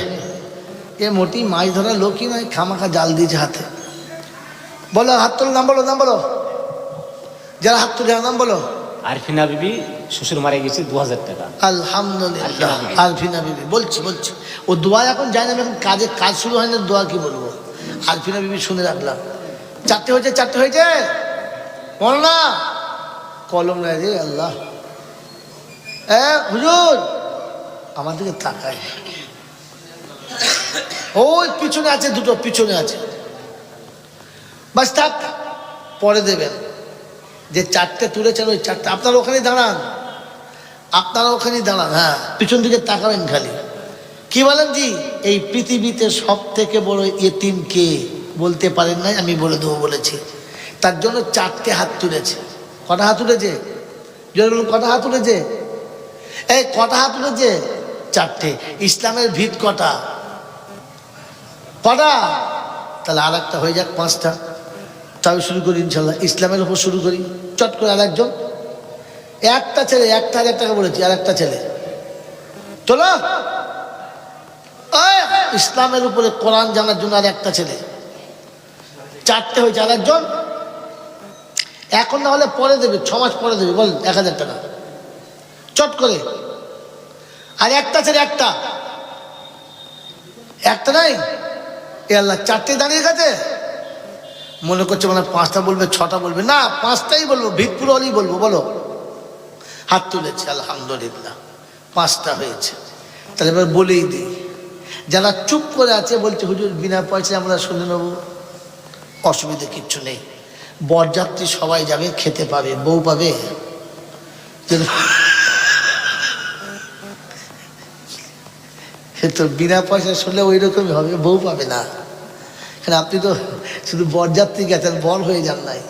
এ মোটি মাছ ধরার লোকই নয়, খামাখা জাল দিয়েছে হাতে। বলো হাত তোলো, নাম বলো, নাম বলো, যারা হাত তুলে নাম বলো। আরফিনা বিবি, শ্বশুর মারা গেছে 2000 টাকা। আলহামদুলিল্লাহ, আরফিনা বিবি। বলছি বলছি, ও দোয়া এখন যায় না, এখন কাজ শুরু হয় না, দোয়া কি বলবো? আরফিনা বিবি শুনে রাখলাম। 4টে হয়েছে, 4টে হয়েছে, বলো না। কলম নাই রে আল্লাহ। হুজুর আমার দিকে তাকায়, ওই পিছনে আছে, দুটো পিছনে আছে, বাস থাক, পরে দেবেন। যে 4টে তুলেছেন ওই 4টে আপনারা ওখানেই দাঁড়ান, আপনারা ওখানেই দাঁড়ান। হ্যাঁ, পিছন দিকে তাকাবেন খালি। কি বলেন জি? এই পৃথিবীতে সব থেকে বড় এতিম কে? বলতে পারেন নাই, আমি বলে দেবো বলেছি। তার জন্য 4টে হাত তুলেছে। কটা হাত তুলেছে? কটা হাত তুলেছে? এই কটা হাত তুলেছে? 4টে। ইসলামের ভিত কটা? কটা? তাহলে আর একটা হয়ে যাক, 5টা। তবে শুরু করি ইনশাল্লাহ, ইসলামের উপর শুরু করি। চট করে আর একজন, একটা ছেলে, 1,000 টাকা বলেছি, আর একটা ছেলে চলো। ইসলামের উপরে কোরআন জানার জন্য আর একটা ছেলে। 4টে হয়েছে, আর একজন। এখন না হলে পরে দেবে, 6 মাস পরে দেবে, বল 1000 টাকা চট করে। আর একটা ছেলে, একটা নাই। এ আল্লাহ, 4টে দাঁড়িয়ে গেছে। মনে করছে মানে 5টা বলবে, 6টা বলবে না, 5টাই বলবো, ভিতপুর হলেই বলবো। বলো, হাত তুলেছে, আলহামদুলিল্লাহ 5টা হয়েছে। তাহলে এবার বলেই দিই, যারা চুপ করে আছে বলছে হুজুর বিনা পয়সায় আমরা শুনে নেব, অসুবিধা কিচ্ছু নেই। বরযাত্রী সবাই যাবে, খেতে পাবে, বউ পাবে। তো বিনা পয়সায় শুনলে ওই রকমই হবে, বউ পাবে না। আপনি তো শুধু বরযাত্রী গেছেন, বর হয়ে যান নাই।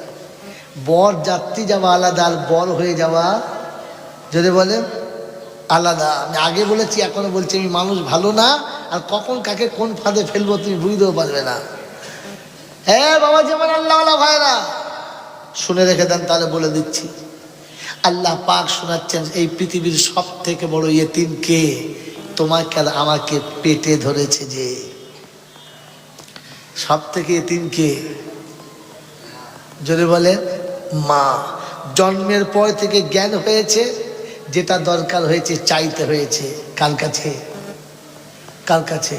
বরযাত্রী যাওয়া আলাদা, আর বর হয়ে যাওয়া যদি বলেন আলাদা। আমি আগে বলেছি, এখনো বলছি, আমি মানুষ ভালো না, আর কখন কাকে কোন ফাঁদে ফেলবো তুমি বুঝতেও পারবে না। হ্যাঁ বাবা, যেমন আল্লাহওয়ালা ভাইরা শুনে রেখে দেন, তাহলে বলে দিচ্ছি। আল্লাহ পাক শোনাচ্ছেন, এই পৃথিবীর সব থেকে বড় ইয়েতিম কে? তোমাকে আর আমাকে পেটে ধরেছে যে। সব থেকে ইয়েতিম কে? যদি বলে মা। জন্মের পর থেকে জ্ঞান হয়েছে, যেটা দরকার হয়েছে চাইতে হয়েছে কার কাছে? কার কাছে?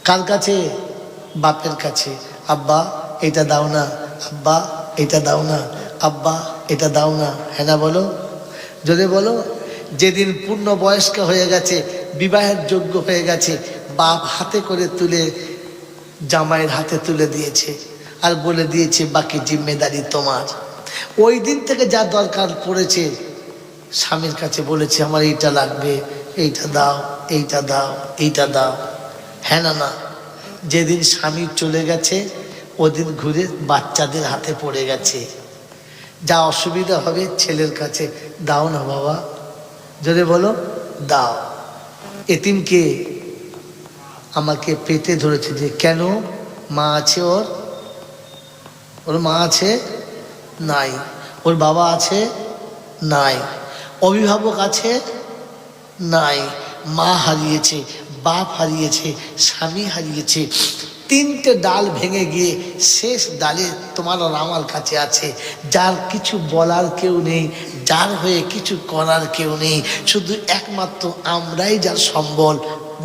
কার কাছে? বাপের কাছে। আব্বা এটা দাও না, আব্বা এটা দাও না, আব্বা এটা দাও না। হ্যাঁ না বলো? যদি বলো, যেদিন পূর্ণ বয়স্ক হয়ে গেছে, বিবাহের যোগ্য হয়ে গেছে, বাপ হাতে করে তুলে জামাইয়ের হাতে তুলে দিয়েছে, আর বলে দিয়েছে বাকি জিম্মেদারি তোমার। ওই দিন থেকে যা দরকার পড়েছে স্বামীর কাছে বলেছে, আমার এইটা লাগবে, এইটা দাও, এইটা দাও, এইটা দাও। হ্যাঁ না না? যেদিন স্বামী চলে গেছে, ওদিন ঘুরে বাচ্চাদের হাতে পড়ে গেছে। যা অসুবিধা হবে ছেলের কাছে, দাও না বাবা। যদি বলো দাও। এতিমকে আমাকে পেটে ধরেছে যে। কেন? মা আছে ওর? ওর মা আছে? নাই। ওর বাবা আছে? নাই। অভিভাবক আছে? নাই। মা হারিয়েছে, বাপ হারিয়েছে, স্বামী হারিয়েছে। 3টে ডাল ভেঙে গিয়ে শেষ ডালে তোমার আর আমার কাছে আছে। যার কিছু বলার কেউ নেই, যার হয়ে কিছু করার কেউ নেই, শুধু একমাত্র আমরাই যার সম্বল।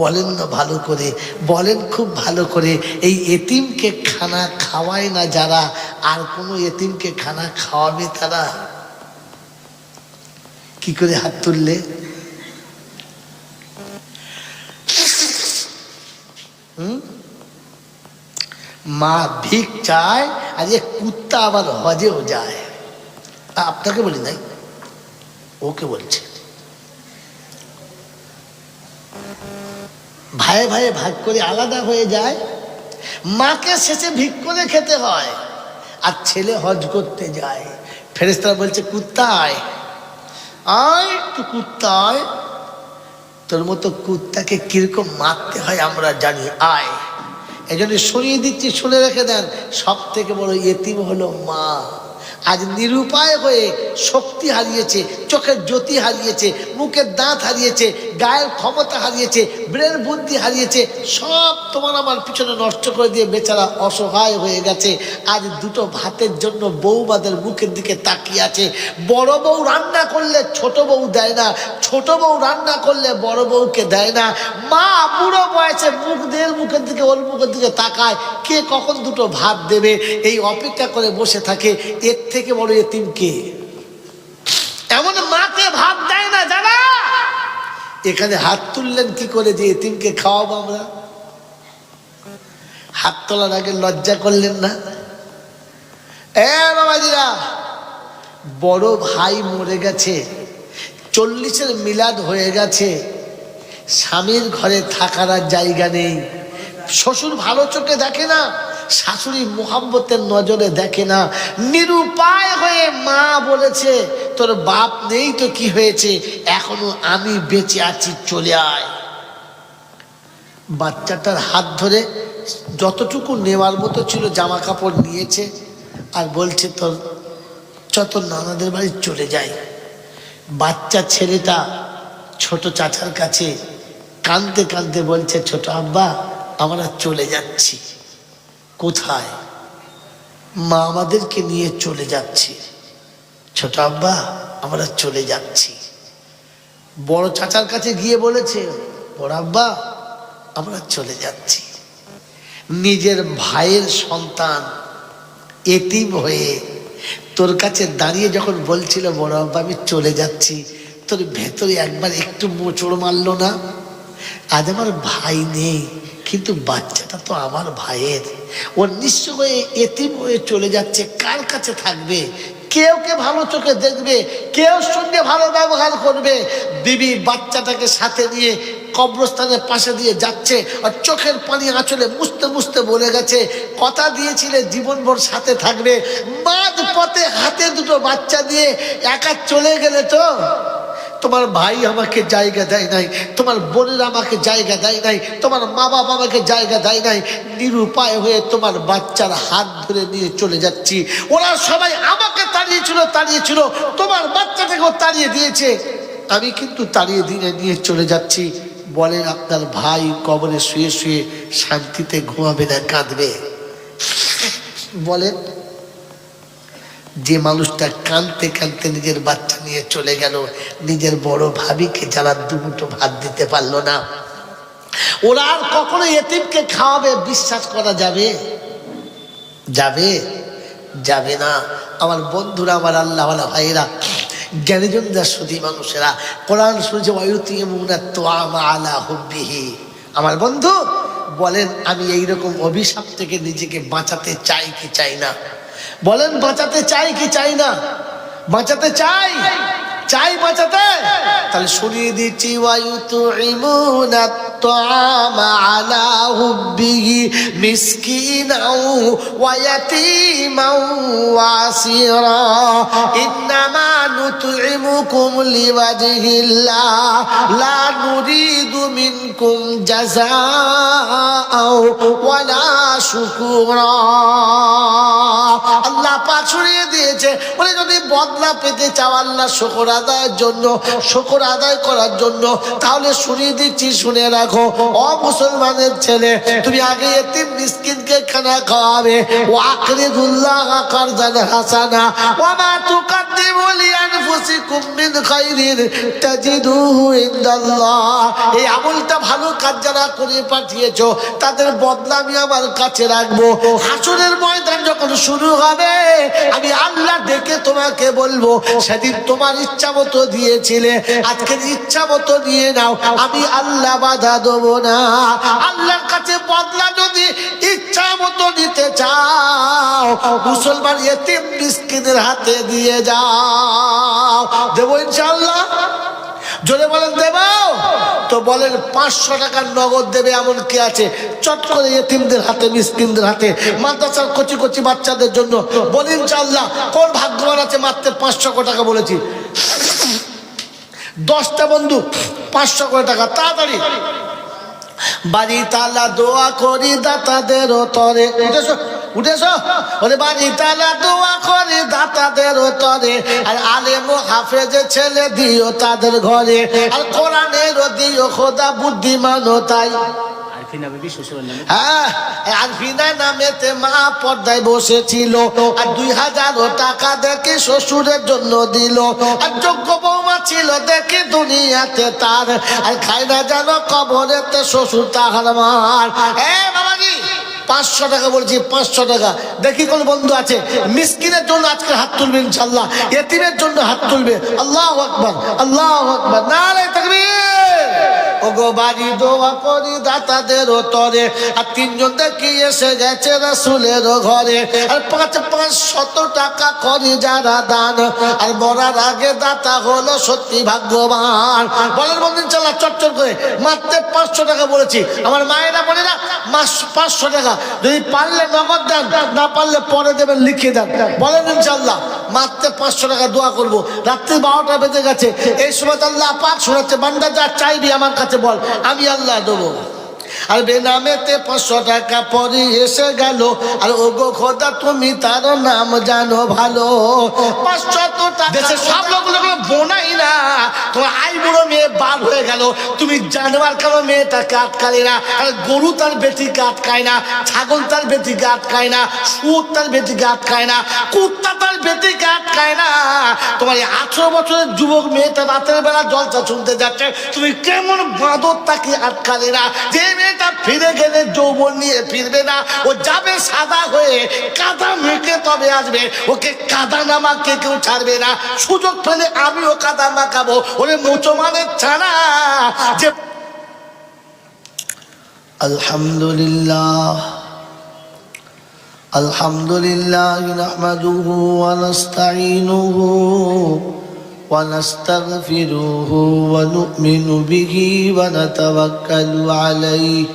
বলেন না ভালো করে, বলেন খুব ভালো করে। এই এতিমকে খানা খাওয়ায় না যারা, আর কোনো এতিমকে খানা খাওয়াবে তারা? কি করে হাত তুললে? মা ভিক চায়, আর এ কুত্তা আবার হজেও যায়। আপনাকে বলি নাই, ওকে বলছে। ভাই ভাই ভাগ করে আলাদা হয়ে যায়, মাকে শেষে ভিক করে খেতে হয়। আর ছেলে হজ করতে যায়, ফেরেশতারা বলছে কুত্তায় আয়, তুই কুত্তায়, তোর মতো কুত্তাকে কিরকম মারতে হয় আমরা জানি, আয়। এই জন্য শুনিয়ে দিচ্ছি, শুনে রেখে দেন, সব থেকে বড় এতিম হলো মা। আজ নিরুপায় হয়ে শক্তি হারিয়েছে, চোখের জ্যোতি হারিয়েছে, মুখের দাঁত হারিয়েছে, গায়ের ক্ষমতা হারিয়েছে, ব্রেন বুদ্ধি হারিয়েছে, সব তোমার আমার পিছনে নষ্ট করে দিয়ে বেচারা অসহায় হয়ে গেছে। আজ দুটো ভাতের জন্য বউবাদের মুখের দিকে তাকিয়ে আছে। বড় বউ রান্না করলে ছোট বউ দেয় না, ছোট বউ রান্না করলে বড় বউকে দেয় না। মা বুড়ো বয়সে মুখের দিকে ওর মুখের দিকে তাকায়, কে কখন দুটো ভাত দেবে এই অপেক্ষা করে বসে থাকে। এর থেকে বড় এতিম কে? এমন মাকে ভাত দেয় না যারা। এখানে হাত তুললেন কি করে যে এতিমকে খাওয়াবো আমরা? হাত তোলার আগে লজ্জা করলেন না? বাবাজিরা, বড় ভাই মরে গেছে, 40-এর মিলাদ হয়ে গেছে, স্বামীর ঘরে থাকার আর জায়গা নেই, শ্বশুর ভালো চোখে দেখে না, শাশুড়ি মুহাব্বতের নজরে দেখে না, নিরুপায় হয়ে মা বলেছে তোর বাপ নেই তো কি হয়েছে, এখনো আমি বেঁচে আছি, চলে আয়। বাচ্চাটার হাত ধরে যতটুকু নেওয়ার মতো ছিল জামা কাপড় নিয়েছে, আর বলছে তোর যত নানাদের বাড়ি চলে যায়। বাচ্চা ছেলেটা ছোট চাচার কাছে কাঁদতে কাঁদতে বলছে, ছোট আব্বা আমরা চলে যাচ্ছি। কোথায়? মা আমাদেরকে নিয়ে চলে যাচ্ছি। ছোট আব্বা আমরা চলে যাচ্ছি। বড় চাচার কাছে গিয়ে বলেছে, বড় আব্বা আমরা চলে যাচ্ছি। নিজের ভাইয়ের সন্তান এতিম হয়ে তোর কাছে দাঁড়িয়ে যখন বলছিল বড় আব্বা আমি চলে যাচ্ছি, তোর ভেতরে একবার একটু মোচড় মারলো না? আজ আমার ভাই নেই, কিন্তু বাচ্চাটা তো আমার ভাইয়ের, ও নিঃস্ব হয়ে এতিম হয়ে চলে যাচ্ছে, কার কাছে থাকবে? কেউ কে ভালো চোখে দেখবে, কেউ সঙ্গে ভালো ব্যবহার করবে? বিবি বাচ্চাটাকে সাথে নিয়ে কবরস্থানের পাশে দিয়ে যাচ্ছে, আর চোখের পানি আঁচলে মুছতে মুছতে বলে গেছে, কথা দিয়েছিলে জীবনভর সাথে থাকবে, মাঝ পথে হাতে দুটো বাচ্চা দিয়ে একা চলে গেলে তো? তোমার ভাই আমাকে জায়গা দেয় নাই, তোমার বোনেরা আমাকে জায়গা দেয় নাই, তোমার মা বাবা আমাকে জায়গা দেয় নাই, নিরুপায় হয়ে তোমার বাচ্চার হাত ধরে নিয়ে চলে যাচ্ছি। ওরা সবাই আমাকে তাড়িয়েছিল, তোমার বাচ্চাটাকেও তাড়িয়ে দিয়েছে, আমি কিন্তু তাড়িয়ে দিয়ে নিয়ে চলে যাচ্ছি। বলেন আপনার ভাই কবরে শুয়ে শুয়ে শান্তিতে ঘুমাবে না কাঁদবে? বলেন। যে মানুষটা কাঁদতে কাঁদতে নিজের বাচ্চা নিয়ে চলে গেল, নিজের বড় ভাবিকে যারা দুমুঠো ভাত দিতে পারলো না, ওরা আর কখনো এতিমকে খাওয়াবে বিশ্বাস করা যাবে? যাবে? যাবে না। আমার বন্ধুরা, আমার আল্লাহওয়ালা ভাইয়েরা, জ্ঞানীজন সুধী মানুষেরা, কোরআন শুনছে ওয়ায়ুতিমুনা তুআমা আলা হুব্বিহি। আমার বন্ধু বলেন, আমি এইরকম অভিশাপ থেকে নিজেকে বাঁচাতে চাই কি চাই না? বলেন, বাঁচাতে চাই কি চাই না? বাঁচাতে চাই, চাই বাঁচাতে। তাহলে শুনিয়ে দিচ্ছি, ওয়ায়ুতিমুনা তুআমা আলা হুব্বিহি মিসকিনাও ওয়া ইয়াতীমাও ওয়া আসীরা ইন্নামা নুতইমুকুম লিওয়াজহিল্লাহ লা নুরিদু মিনকুম জাযাআও ওয়ালা শুকুরা। আল্লাহ পাক শুনিয়ে দিয়েছে বলছে বলে যদি বদলা পেতে চাও আল্লাহ শুকর আদায়ের জন্য, শুকর আদায় করার জন্য, তাহলে শুনিয়ে দিচ্ছি, শুনে রাখো। ও মুসলমানের ছেলে, তুমি আগে এতিম মিসকিনকে খানা খাওয়াবে। ও আকরিদুল্লাহ কারজান হাসানা ওয়া মা তুকাদ্দিমু লিআনফুসিকুম মিন খাইরিন তাজিদুহু ইনদাল্লাহ। এই আমলটা ভালো কাজ যারা করে পাঠিয়েছো তাদের বদলা আমি আমার কাছে রাখবো। হাসরের ময়দান যখন শুরু হবে আমি আল্লাহ ডেকে তোমাকে বলবো, সেদিন তোমার ইচ্ছা মতো দিয়েছিলে, আজকের ইচ্ছা মতো নিয়ে নাও, আমি আল্লাহ বাধা দেবো না। আল্লাহর কাছে বদলা যদি ইচ্ছা মতো নিতে চাও, মুসলমান এতিম মিসকিনের হাতে দিয়ে যাও। দেবো ইনশাআল্লাহ? জোরে বলেন দেব? তো বলেন 500 টাকার নগদ দেবে এমন কি আছে? চট করে এতিমদের হাতে, মিসকিনদের হাতে, মাদ্রাসার কচি কচি বাচ্চাদের জন্য বলেন ইনশাআল্লাহ। কোন ভাগ্যবান আছে মাত্র 500 টাকা বলেছি? 10টা বন্ধু 500 করে টাকা, তাড়াতাড়ি। বাড়ি তালা দোয়া করি দাতাদের তরে, উঠেছো ওরে বাড়ি তালা দোয়া করি দাতাদের তরে, আর আলেম ও হাফেজে ছেলে দিও তাদের ঘরে, আর কোরআনেরও দিও খোদা বুদ্ধিমান তাই। আরফিনা বিবি শ্বশুরের নামে, হ্যাঁ, আরফিনা নামেতে মা পর্দায় বসেছিল, আর 2000 টাকা দেখে শ্বশুরের জন্য দিল, আর যোগ্য বৌমা ছিল দেখে দুনিয়াতে তার, আর খাই না জানো কবরেতে শ্বশুর তাহার মার। বাবাজি 500 টাকা বলছি, 500 টাকা। দেখি কোন বন্ধু আছে মিসকিনের জন্য আজকে হাত তুলবে ইনশাআল্লাহ, এতিমের জন্য হাত তুলবে। আল্লাহু আকবার, আল্লাহু আকবার, নারে তাকবীর। ওগো বাড়ি দোয়া করি দাতাদের তরে, আর 3 জন দেখি এসে গেছে রাসূলের ঘরে, আর 500 টাকা করি যারা দান, আর মরার আগে দাতা হলো সত্যি ভাগ্যবান। বলেন বন্ধু ইনশাআল্লাহ চটচট করে। মাত্র 500 টাকা বলেছি। আমার মায়েরা বলে না 500 টাকা, যদি পারলে নগদ দেন, না পারলে পরে দেবেন, লিখে দেন। বলেন ইনশাআল্লাহ মাত্র 500 টাকা দোয়া করবো। রাত্রি 12টা বেজে গেছে, এই সময় আল্লাহ পাক শোনাচ্ছে, বান্দা যা চাইবি আমার কাছে বল, আমি আল্লাহ দেবো। আর বেনামেতে 500 টাকা পরে এসে গেল, আর ওগো খোদা তুমি তার নাম জানো ভালো। 500 টাকা দেশে সব লোকগুলো বোনাই না, তোমার আই বুড়ো মেয়ে বার হয়ে গেল, তুমি জানোয়ার কেন মেয়েটাকে আটকালে না? আর গরু তার বেটিকে আটকায় না, ছাগল তার বেটিকে আটকায় না, শুয়োর তার বেটিকে আটকায় না, কুত্তা তার বেটিকে আটকায় না। তোমার এই 18 বছরের যুবক মেয়েটা রাতের বেলা জলসা শুনতে যাচ্ছে, তুমি কেমন বাঁদর তাকে আটকালে না? যে মেয়েটা ফিরে গেলে যৌবন নিয়ে ফিরবে না, ও যাবে সাদা হয়ে, কাদা মেখে তবে আসবে, ওকে কাদা না মাখে কেউ ছাড়বে না। সুযোগ পেলে আমিও কাদা মাখাবো। ওরে মুসলমানের ছানা যে আলহামদুলিল্লাহ আলহামদুলিল্লাহ নাহমাদুহু ওয়া নাস্তাঈনুহু ওয়া নাস্তাগফিরুহু ওয়া নু'মিনু বিহি ওয়া নাতাওয়াক্কালু আলাইহি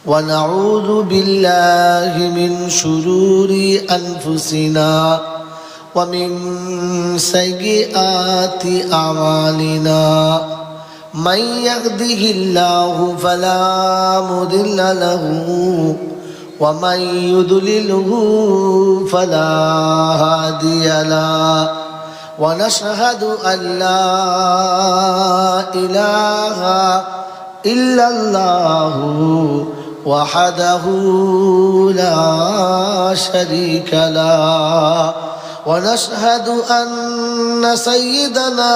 ওয়া নাউযু বিল্লাহি মিন শুরুরি আনফুসিনা ওয়া মিন সাইয়্যিআতি আমালিনা। من يهده الله فلا مضل له ومن يضلله فلا هادي له ونشهد أن لا إله إلا الله وحده لا شريك له ونشهد أن سيدنا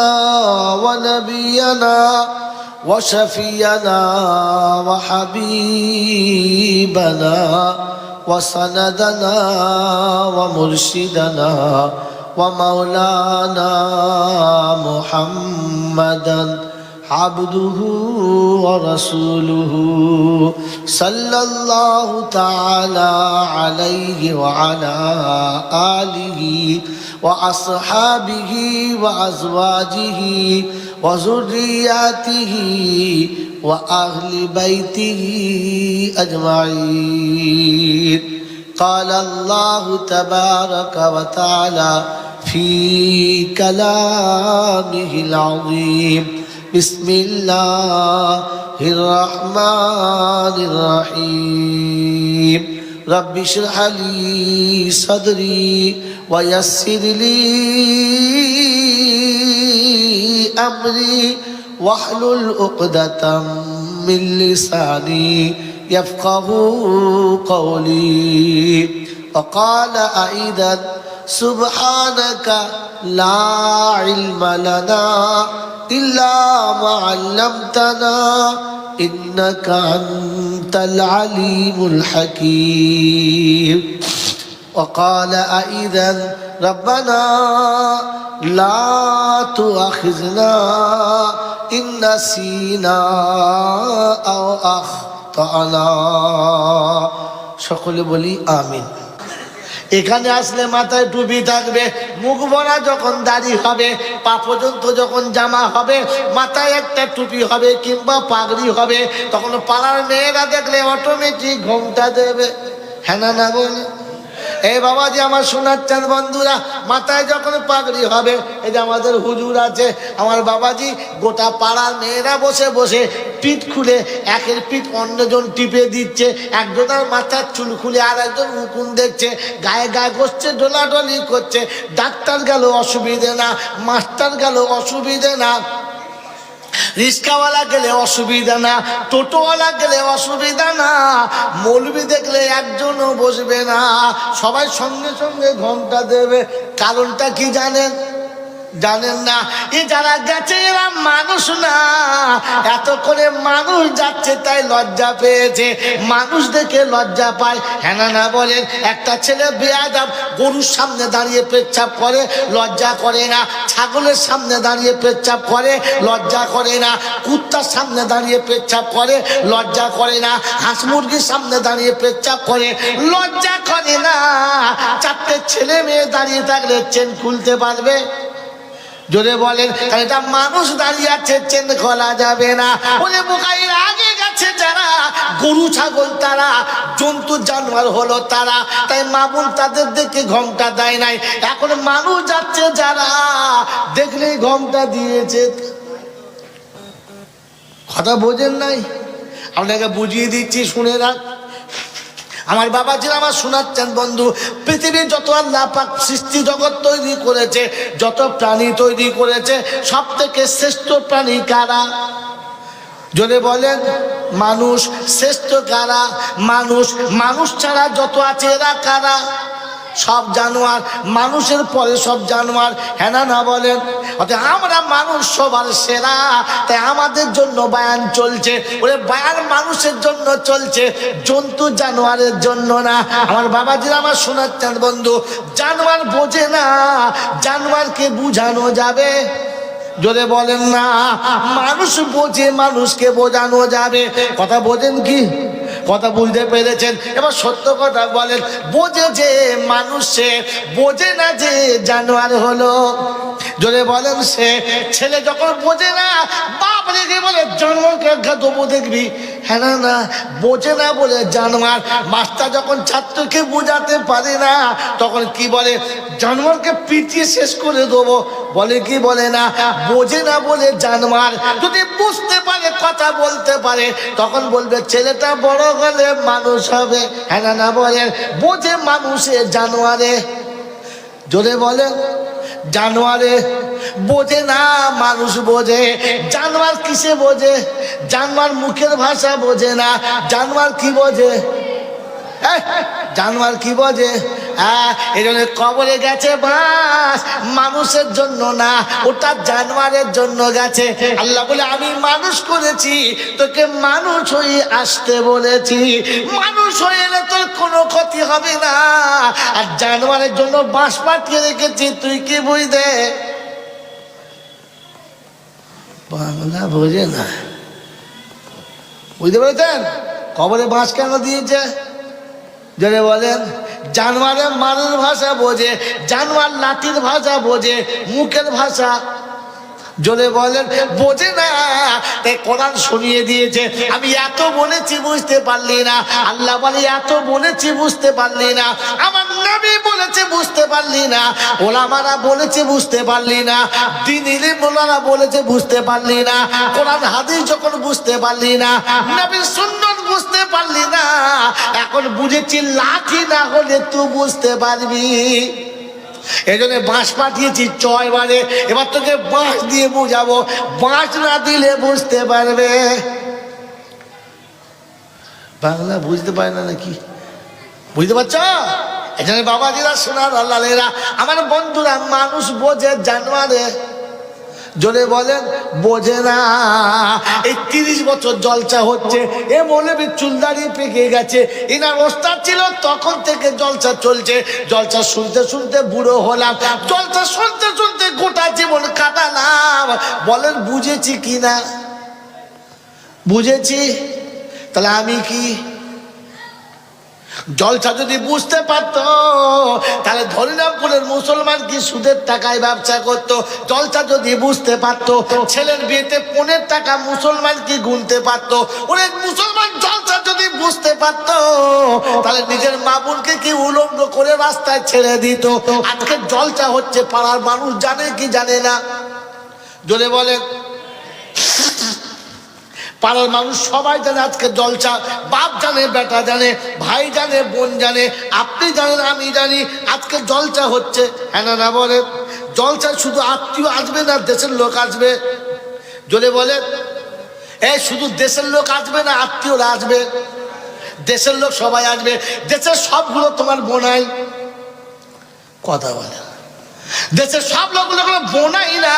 ونبينا وشفينا وحبيبنا وسندنا ومرشدنا ومولانا محمدا عبده ورسوله صلى الله تعالى عليه وعلى آله وأصحابه وأزواجه وذرياته وأهل بيته أجمعين. قال الله تبارك وتعالى في كلامه العظيم: بسم الله الرحمن الرحيم. রব্বি ইশরাহ লি সাদরি ওয়া ইয়াসসির লি আমরি ওয়াহলুল উকদাতাম মিন লিসানি ইয়াফকাহু কওলি وقال أيضا سبحانك لا علم لنا إلا ما علمتنا إنك أنت العليم الحكيم وقال أيضا ربنا لا تؤاخذنا إن نسينا أو أخطأنا সকলে বলি আমিন। এখানে আসলে মাথায় টুপি থাকবে, মুখ ভরা যখন দাড়ি হবে, পা পর্যন্ত যখন জামা হবে, মাথায় একটা টুপি হবে কিংবা পাগড়ি হবে, তখন পাড়ার মেয়েরা দেখলে অটোমেটিক ঘোমটা দেবে, হ্যাঁ না বলে? এই বাবাজি আমার সোনার চাঁদ বন্ধুরা, মাথায় যখন পাগড়ি হবে, এই যে আমাদের হুজুর আছে, আমার বাবাজি, গোটা পাড়ার মেয়েরা বসে বসে পিঠ খুলে একের পিঠ অন্যজন টিপে দিচ্ছে, একজনের মাথার চুল খুলে আর একজন উকুন দেখছে, গায়ে গায়ে বসছে, ডোলাডলি করছে। ডাক্তার গেল অসুবিধে না, মাস্টার গেল অসুবিধে না, রিক্সাওয়ালা গেলে অসুবিধা না, টোটোওয়ালা গেলে অসুবিধা না, মৌলবি দেখলে একজনও বসবে না, সবাই সঙ্গে সঙ্গে ঘোমটা দেবে। কারণটা কি জানেন? জানেন না? এ যারা গেছে এরা মানুষ না, এত করে মানুষ যাচ্ছে তাই লজ্জা পেয়েছে, মানুষ দেখে লজ্জা পায়, হ্যাঁ না বলেন? একটা ছেলে বেয়াদব গরুর সামনে দাঁড়িয়ে পেচ্ছাপ করে, লজ্জা করে না? ছাগলের সামনে দাঁড়িয়ে পেচ্ছাপ করে, লজ্জা করে না? কুত্তার সামনে দাঁড়িয়ে পেচ্ছাপ করে, লজ্জা করে না? হাঁস মুরগির সামনে দাঁড়িয়ে পেচ্ছাপ করে, লজ্জা করে না? চারটে ছেলে মেয়ে দাঁড়িয়ে থাকলে চেন খুলতে পারবে? জোরে বলেন। এটা মানুষ দাঁড়িয়ে আছে, চেন খোলা যাবে না। বলে বোকাইয়ের আগে গেছে যারা, গরু ছাগল তারা, জন্তু জানোয়ার হলো তারা, তাই মামুন তাদের দেখে ঘোমটা দেয় নাই। এখন মানুষ যাচ্ছে যারা, দেখলেই ঘোমটা দিয়েছে। কথা বোঝেন নাই? আপনাকে বুঝিয়ে দিচ্ছি, শুনে রাখ। আমার বাবাজিরা আমার শোনাচ্ছেন বন্ধু, পৃথিবীর যত আল্লাহ পাক সৃষ্টি জগৎ তৈরি করেছে, যত প্রাণী তৈরি করেছে, সব থেকে শ্রেষ্ঠ প্রাণী কারা? জোরে বলেন। মানুষ। শ্রেষ্ঠ কারা? মানুষ। মানুষ ছাড়া যত আছে এরা কারা? সব জানোয়ার। মানুষের পরে সব জানোয়ার, হ্যাঁ না বলেন? অর্থাৎ আমরা মানুষ সবার সেরা, তাই আমাদের জন্য বায়ান চলছে। ওরে বায়ান মানুষের জন্য চলছে, জন্তু জানোয়ারের জন্য না। আমার বাবাজিরা আমার শোনাচ্ছেন বন্ধু, জানোয়ার বোঝে না, জানোয়ারকে বুঝানো যাবে? জোরে বলেন না। মানুষ বোঝে, মানুষকে বোঝানো যাবে। কথা বোঝেন কি? কথা বুঝতে পেরেছেন? এবার সত্য কথা বলেন, বোঝে যে মানুষ, সে বোঝে না যে জানোয়ার হলো। জোরে বলেন। সে ছেলে যখন বোঝে না, বাপ রেখে বলে জানোয়ারকে দেবো দেখবি, হ্যাঁ না বোঝে না বলে জানোয়ার। মাস্টার যখন ছাত্রকে বোঝাতে পারে না, তখন কি বলে? জানোয়ারকে পিটিয়ে শেষ করে দেবো, বলে কি বলে না? বোঝে না বলে জানোয়ার। যদি বুঝতে পারে, কথা বলতে পারে, তখন বলবে ছেলেটা বড় হলে মানুষ হবে, হ্যাঁ না বলেন? বোঝে মানুষে জানোয়ারে। জোরে বলেন। জানোয়ারে বোঝে না, মানুষ বোঝে। জানোয়ার কিসে বোঝে? জানোয়ার মুখের ভাষা বোঝে না। জানোয়ার কি বোঝে? জানোয়ার কি বোঝে? এই জন্য কবরে গেছে বাস, মানুষের জন্য না, ওটা জানোয়ারের জন্য গেছে। আল্লাহ বলে আমি মানুষ করেছি, তোকে মানুষ হয়ে আসতে বলেছি। মানুষ হয়ে এলে তোর কোনো ক্ষতি হবে না, আর জানোয়ারের জন্য বাঁশ পাঠিয়ে রেখেছি, তুই কি বুঝতে? বাংলা বোঝে না। বুঝতে পেরেছেন? কবরে বাঁশ কেন দিয়েছে? জোরে বলেন। জানোয়ারের মারের ভাষা বোঝে, জানোয়ার লাঠির ভাষা বোঝে, মুখের ভাষা জোরে বলেন বোঝে না। তাই কোরআন শুনিয়ে দিয়েছে, আমি এত বলেছি বুঝতে পারলি না। আল্লাহ বলে এত বলেছি বুঝতে পারলি না। আমার নবী বলেছে বুঝতে পারলি না। ওলামারা বলেছে বুঝতে পারলি না। দ্বীন ইলম ওলামারা বলেছে বুঝতে পারলি না। কোরআন হাদিস যখন বুঝতে পারলি না, নবীর সুন্নাত বুঝতে পারলি না, এখন বুঝেছি লাঠি না হলে তুই বুঝতে পারবি। এই জন্য বাঁশ পাঠিয়েছি এবারে, এবার তোকে বাঁশ দিয়ে বুঝাবো, বাঁশ না দিলে বুঝতে পারবে। বাংলা বুঝতে পারে না নাকি? বুঝতে পারছ? এখানে বাবাজিরা, সোনার লালেরা, আমার বন্ধুরা, মানুষ বোঝে জানোয়ারে, জোরে বলেন বোঝে না। এই 30 বছর জলসা হচ্ছে, এ মৌলবী চুলদারি পেকে গেছে, এনার ওস্তাদ ছিল, তখন থেকে জলসা চলছে। জলসা শুনতে শুনতে বুড়ো হলাম, জলসা শুনতে শুনতে গোটা জীবন কাটালাম। বলেন বুঝেছি কি না? বুঝেছি। তাহলে আমি কি? জলসা যদি বুঝতে পারতো তাহলে হরিনামপুরের মুসলমান কি সুদের টাকায় ব্যবসা করতো? জলসা যদি বুঝতে পারতো ছেলের বিয়েতে 15 টাকা মুসলমান কি গুনতে পারতো? ওরে মুসলমান জলসা যদি বুঝতে পারতো তাহলে নিজের মা বোনকে কি উলঙ্গ করে রাস্তায় ছেড়ে দিত? আজকে জলসা হচ্ছে, পাড়ার মানুষ জানে কি জানে না? জোরে বলেন। পাড়ার মানুষ সবাই জানে আজকে জলসা। বাপ জানে, বেটা জানে, ভাই জানে, বোন জানে, আপনি জানেন, আমি জানি, আজকে জলসা হচ্ছে। হ্যাঁ না বলেন? জলসা শুধু আত্মীয় আসবে না, দেশের লোক আসবে? জোরে বলেন। এই শুধু দেশের লোক আসবে না, আত্মীয়রা আসবে? দেশের লোক সবাই আসবে। দেশের সবগুলো তোমার বোনাই। কথা বলে দেশের সব লোকগুলো বোনাই না।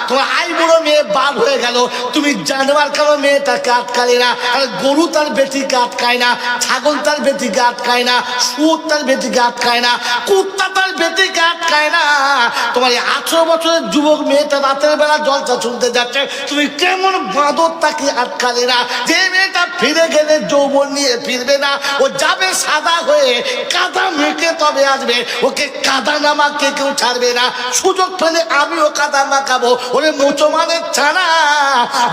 তোমার আই বুড়ো মেয়ে বার হয়ে গেল, তুমি জানোয়ার কেন মেয়েটাকে আটকালে না? গরু তার বেটিকে আটকায় না, ছাগল তার বেটিকে আটকায় না, শুয়োর তার বেটিকে আটকায় না, কুত্তা তার বেটিকে আটকায় না। তোমার 18 বছরের যুবক মেয়েটা রাতের বেলা জলসা শুনতে যাচ্ছে, তুমি কেমন বাঁদর তাকে আটকালে না? যে মেয়েটা ফিরে গেলে যৌবন নিয়ে ফিরবে না, ও যাবে সাদা হয়ে, কাদা মেখে তবে আসবে। ওকে কাদা নামাকে কেউ ছাড়বে না। সুযোগ পেলে আমিও কাদা মাখাবো। ওরে মুসলমানের ছানা,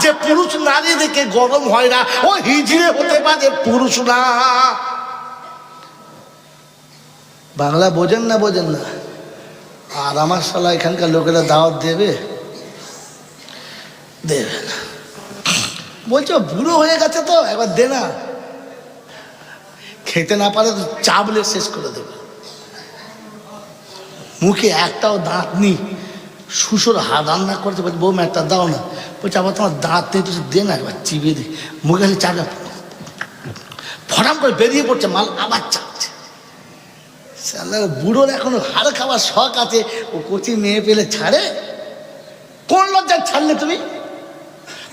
যে পুরুষ নারী দেখে গরম হয় না, ও হিজড়ে হতে পারে, পুরুষ না। বাংলা বোঝেন না? বোঝেন না? আর আমার শালা এখানকার লোকেরা দাওয়াত দেবে? দেবে না। বলছো বুড়ো হয়ে গেছে তো একবার দে না। খেতে না পারে তো চাবলে শেষ করে দেবে। মুখে একটাও দাঁত নেই, শ্বশুর রান্না করতে বলছে বৌমা একটা দাও না, বলছে আবার তোমার দাঁত নেই, তো দে না, একবার চিবিয়ে দে। মুখে আছে চাটা ফটাম করে বেরিয়ে পড়ছে মাল, আবার চাপছে। বুড়োর এখনো হাড় খাওয়ার শখ আছে, ও কচি মেয়ে পেলে ছাড়ে? কোন লজ্জায় ছাড়লে তুমি?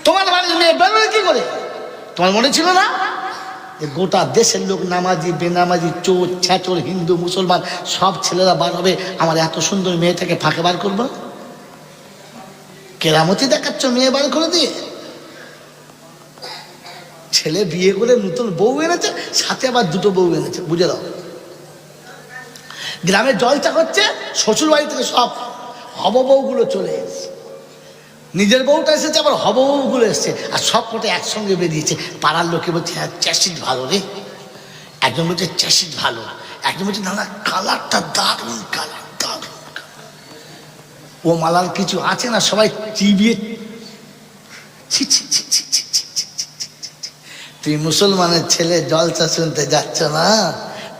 তোমার বাড়ির মেয়ে বেরোলে কি করে? তোমার মনে ছিল না যে গোটা দেশের লোক নামাজি, বেনামাজি, চোর, ছ্যাচোর, হিন্দু, মুসলমান সব ছেলেরা বার হবে, আমার এত সুন্দর মেয়েটাকে ফাঁকে বার করবো? কেরামতি দেখাচ্ছ মেয়ে বার করে দিয়ে? ছেলে বিয়ে করে নতুন বউ এনেছে, সাথে আবার 2টো বউ এনেছে, বুঝে দাও। গ্রামে জলসা হচ্ছে, শ্বশুর বাড়ি থেকে সব হববউগুলো চলে এসেছে, নিজের বউটা এসেছে, আবার হববউগুলো এসছে, আর সব কটা একসঙ্গে বেরিয়েছে। পাড়ার লোকে বলছে হ্যাঁ চ্যাসিড ভালো রে, একজন বলছে চ্যাসিড ভালো, একজন বলছে না না কালারটা দারুণ কালার, দারুণ। ও মালার কিছু আছে না, সবাই চিবিয়ে ছি ছি ছি ছি ছি ছি ছি ছি ছি ছি। তুই মুসলমানের ছেলে জলসা শুনতে যাচ্ছ না,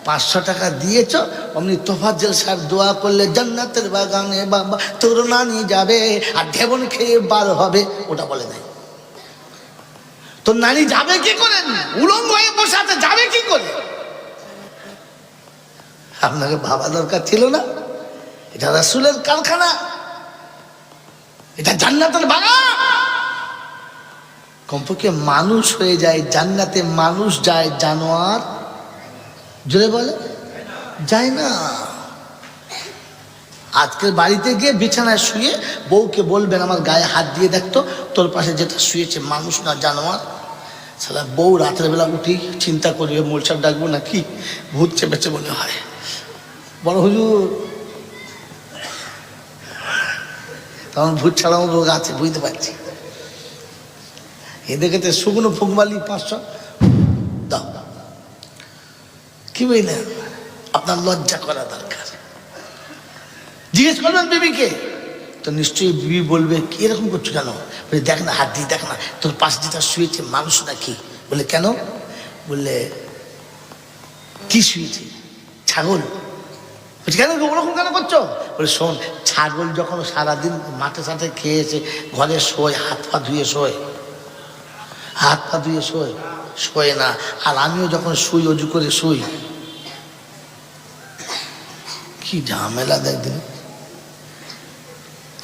500 টাকা দিয়েছ, অমনি তোফাজ্জল সাহেব দোয়া করলে জান্নাতের বাগানে বাবা তোর নানি যাবে আর ঢেবন খেয়ে বার হবে, ওটা বলে নাই। তোর নানি যাবে কি করে? উলঙ্গ হয়ে বসে আছে, যাবে কি করে? আপনাকে ভাবা দরকার ছিল না? এটা রাসূলের কারখানা, এটা জান্নাতের বাগান। কমপক্ষে মানুষ হয়ে যায় জান্নাতে, মানুষ যায়, জানোয়ার জোরে বলে যায় না। আজকের বাড়িতে গিয়ে বিছানায় শুয়ে বউকে বলবেন আমার গায়ে হাত দিয়ে দেখতো, তোর পাশে যেটা শুয়েছে মানুষ না জানোয়ার। সালা বউ রাতের বেলা উঠি চিন্তা করবে মোলসার ডাকবো নাকি, ভূত চেপেছে মনে হয়। বড় হুজুর, তখন ভূত ছাড়াও রোগ আছে বুঝতে পারছি। এদিকে শুকনো ফুকমালি 500 দাও, কি বললেন? আপনার লজ্জা করা দরকার। জিজ্ঞেস করবেন বিবিকে, তো নিশ্চয়ই বিবি বলবে কি এরকম করছো কেন? বলে দেখ না হাত দিয়ে দেখ না, তোর পাশ যেটা শুয়েছে মানুষ নাকি? বলে কেন? বললে কি শুয়েছে? ছাগল। বলছি কেন ওরকম কেন করছো? বলে শোন, ছাগল যখন সারাদিন মাঠে সাথে খেয়েছে, ঘরে শোয়, হাত পা ধুয়ে শোয়, হাত পা ধুয়ে শোয়, শোয় না। আর আমিও যখন শুই, অজু করে শুই, কি ঝামেলা দেখদিন।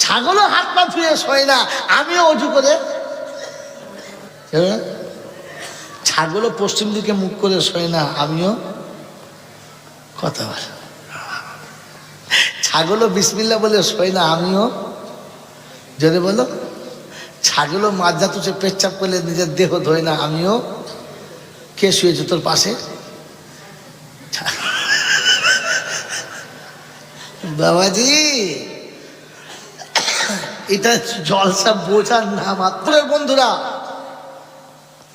ছাগলও হাত পা ধুয়ে শোয় না, আমিও অজু করে। ছাগলও পশ্চিম দিকে মুখ করে শোয় না, আমিও। কথা বল। ছাগলও বিসমিল্লাহ বলে শোয় না, আমিও। যদি বলো, ছাগলও মাঝা তুছে পেচ্ছাপ করলে নিজের দেহ ধোয় না, আমিও। কে শুয়েছে তোর পাশে? বাবাজি, এটা জলসা বোঝার না মাত্র। বন্ধুরা,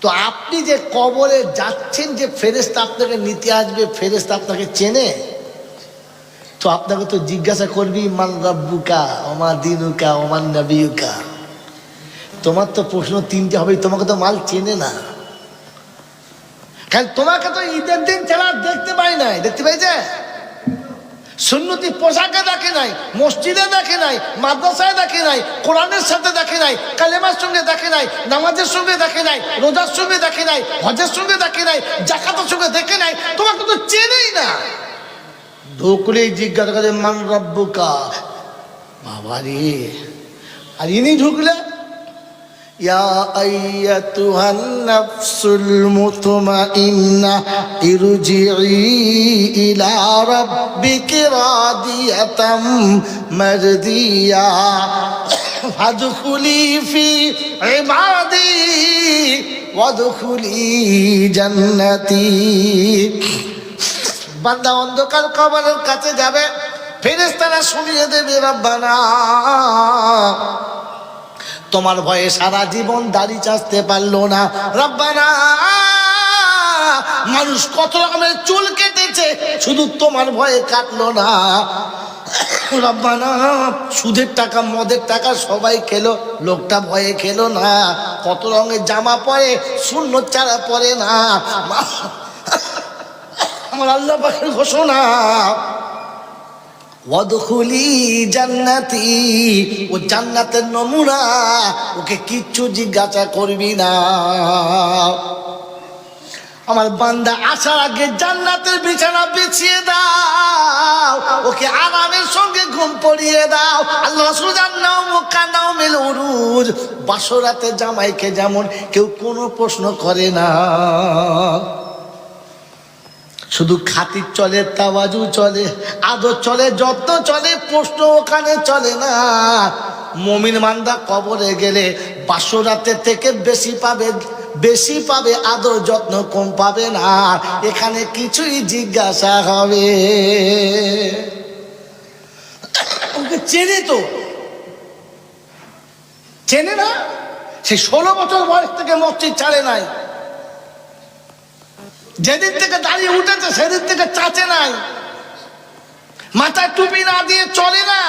তো আপনি যে কবরে যাচ্ছেন, যে ফেরেশতা আপনাকে নিতে আসবে, ফেরেশতা আপনাকে চেনে, তো আপনাকে তো জিজ্ঞাসা করবি মান রাব্বুকা ওমা দিনুকা ওমান নবিয়ুকা। তোমার তো প্রশ্ন তিনটে হবে, তোমাকে তো মাল চেনে না। কারণ তোমাকে তো ঈদের দিন ছাড়া দেখতে পাই নাই। দেখতে পাইছে? সুন্নতি পোশাকে দেখে নাই, মসজিদে দেখে নাই, মাদ্রাসায় দেখে নাই, কোরআনের সাথে দেখে নাই, কালেমার সঙ্গে দেখে নাই, নামাজের সঙ্গে দেখে নাই, রোজার সঙ্গে দেখে নাই, হজের সঙ্গে দেখে নাই, জাকাতের সঙ্গে দেখে নাই, তোমাকে তো চেনেই না। ঢুকলেই জিজ্ঞাসা করে মান রাব্বুকা। বাবা রে! আর ইনি ঢুকলে ইয়া আইয়াতুহান নাফসুল মুতমাইন্না ইরজিই ইলা রাব্বিকি রাদিয়াতাম মারদিয়া ফাদখুলি ফি ইবাদি ওয়াদখুলি জান্নাতি। বান্দা অন্ধকার কবরের কাছে যাবে, ফেরেশতারা শুনিয়ে দেবে রব্বানা তোমার ভয়ে সারা জীবন দাড়ি চাচতে পারলো না, রব্বানা মানুষ কত রকমের চুল কেটেছে, শুধু তোমার ভয়ে কাটলো না, রব্বানা সুদের টাকা মদের টাকা সবাই খেলো, লোকটা ভয়ে খেলো না, কত রঙের জামা পরে, সুন্নত ছাড়া পরে না। আমার আল্লাহ পাকের ঘোষণা ওয়াদখুলি জান্নাতি, ও জান্নাতের নমুনা, ওকে কিচ্ছু জিজ্ঞাসা করবি না। আমার বান্দা আসার আগে জান্নাতের বিছানা বিছিয়ে দাও, ওকে আরামের সঙ্গে ঘুম পড়িয়ে দাও। আল্লাহ রাসূল জান্নাও মুকানাও মিল উরুজ, বাসরাতে জামাইকে যেমন কেউ কোনো প্রশ্ন করে না, শুধু খাতির চলে, তাওয়াজু চলে, আদর চলে, যত্ন চলে, প্রশ্ন ওখানে চলে না। মুমিন বান্দা কবরে গেলে বাসরাতে থেকে বেশি পাবে আদর যত্ন, কম পাবে না। এখানে কিছুই জিজ্ঞাসা হবে। ওকে চেনে তো, চেনে না? সে 16 বছর বয়স থেকে মসজিদ ছাড়ে নাই, যেদিন থেকে দাঁড়িয়ে উঠেছে সেদিন থেকে চাচে নাই, মাথায় টুপি না দিয়ে চলে না,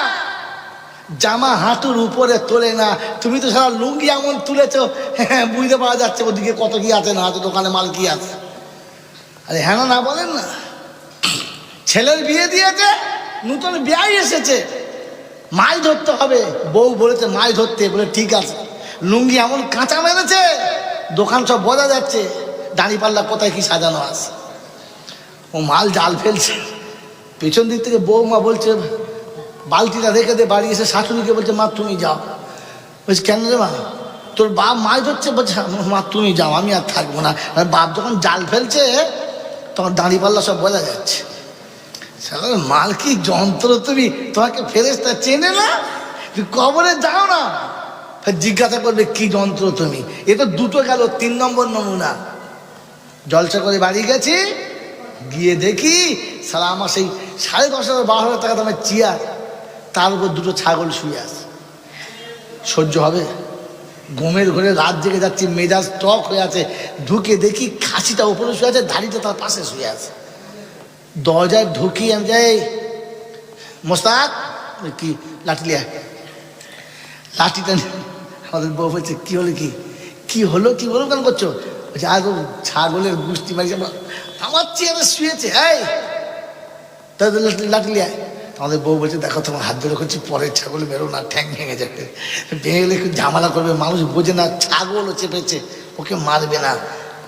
জামা হাঁটুর উপরে তোলে না। তুমি তো সারা লুঙ্গি এমন তুলেছো, বুঝতে পারা যাচ্ছে ওদিকে কত কি আছে না আছে, দোকানে মাল কি আছে। আরে হ্যাঁ না বলেন না? ছেলের বিয়ে দিয়েছে, নতুন বিয়ে এসেছে, মাছ ধরতে হবে, বউ বলেছে মাছ ধরতে, বলে ঠিক আছে। লুঙ্গি এমন কাঁচা মেরেছে, দোকান সব বোঝা যাচ্ছে, দাঁড়িপাল্লা কোথায় কি সাজানো আছে। ও মাল জাল ফেলছে, পেছন দিক থেকে বৌমা বলছে বালতিটা রেখে দে, বাড়ি এসে শাশুড়িকে বলছে মা তুমি যাও। বলছে কেন রে মা? তোর বাপ মাছ ধরছে। বলছে মা তুমি যাও, আমি আর থাকবো না। বাপ যখন জাল ফেলছে তখন দাঁড়িপাল্লা সব বোঝা যাচ্ছে। মাল কি যন্ত্র তুমি, তোমাকে ফেরেশতা চেনে না? কবরে যাও না, জিজ্ঞাসা করবে কি যন্ত্র তুমি। এ তো দুটো গেল, 3 নম্বর নমুনা। জলসা করে বাড়ি গেছি, গিয়ে দেখি সারা আমার সেই 10,500 12,000 টাকা দামের চেয়ার, তার উপর দুটো ছাগল শুয়ে আছে। সহ্য হবে? ঘুমের ঘরে রাত জেগে যাচ্ছি, মেজাজ টক হয়ে আছে, ঢুকে দেখি খাসিটা উপরে শুয়ে আছে, ধাড়িটা তার পাশে শুয়ে আছে। দরজায় ঢুকি, আমি যাই মোস্তাক কি লাঠি লিয়া, লাঠিটা আমাদের বউ বলছে কি হলো, কি হলো, কি বলো কেন করছো? বলছে আজ ছাগলের গুষ্টি মারি আমার চেয়ারে শুয়েছে, এই তাদের লাঠি লিয়ে আয়। আমাদের বউ বলছে দেখো তোমার হাত ধরে করছি, পরের ছাগল মেরো না, ঠ্যাং ভেঙে যাবে, ভেঙে গেলে একটু ঝামেলা করবে, মানুষ বোঝে না ছাগলও চেপেছে, ওকে মারবে না।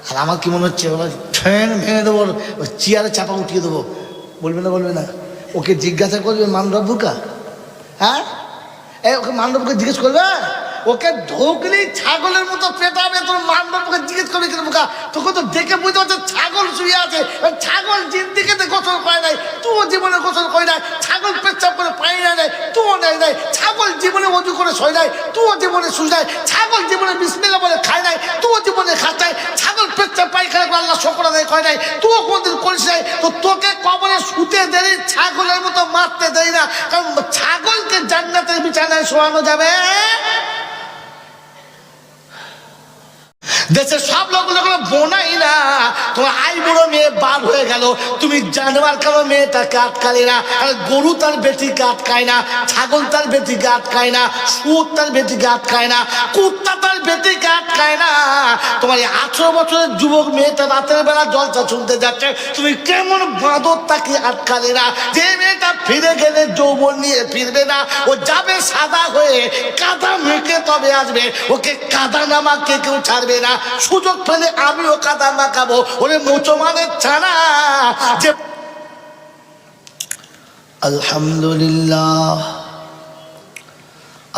আর আমার কি মনে হচ্ছে ঠ্যাং ভেঙে দেবো, চেয়ারে চাপা উঠিয়ে দেবো। বলবে না বলবে না? ওকে জিজ্ঞাসা করবে মানরব্বুকা, হ্যাঁ ওকে মানরব্বুকে জিজ্ঞেস করবে, ওকে ঢোকলি ছাগলের মতো পেটাবে, তোর মানরব্বুকে জিজ্ঞেস করবে কিন্তু বোকা, তোকে তো দেখে বুঝতে পারছে ছাগল শুয়ে আছে। ছাগল জিন্দিগিতে গোসল করে নাই, তুও জীবনে গোসল করে নাই। ছাগল পেচ্ছাপ করে পানি নেয়, তুও নেয় নাই। ছাগল জীবনে অজু করে শোয় নাই, তুও জীবনে শুই নাই। ছাগল জীবনে বিসমিল্লাহ বলে খায় নাই, তুও জীবনে খাস নাই। ছাগল পেচ্ছাপ পায়খানা করে আল্লাহ শুকর আদায় করে নাই, তুও কোনদিন করিস নাই। তো তোকে কবরে শুতে দেরি, ছাগলের মতো মারতে দেরি না, কারণ ছাগলকে জান্নাতের বিছানায় শোয়ানো যাবে। দেশের সব লোকগুলো বোনাই না, তোমার আই বুড়ো মেয়ে বার হয়ে গেল, তুমি জানোয়ার কেন মেয়েটাকে আটকালে না? গরু তার বেটিকে আটকায় না, ছাগল তার বেটিকে আটকায় না, শুয়োর তার বেটিকে আটকায় না, কুত্তা তার বেটিকে আটকায় না। তোমার এই 18 বছরের যুবক মেয়েটা রাতের বেলা জলসা শুনতে যাচ্ছে, তুমি কেমন বাঁদর তাকে আটকালে না? যে মেয়েটা ফিরে গেলে যৌবন নিয়ে ফিরবে না, ও যাবে সাদা হয়ে, কাদা মেখে তবে আসবে, ওকে কাদা নামাকে কেউ ছাড়বে না। সুযোগ পেলে আমিও কাদা মাখাবো, ওরে মুসলমানের ছানা। যে আলহামদুলিল্লাহ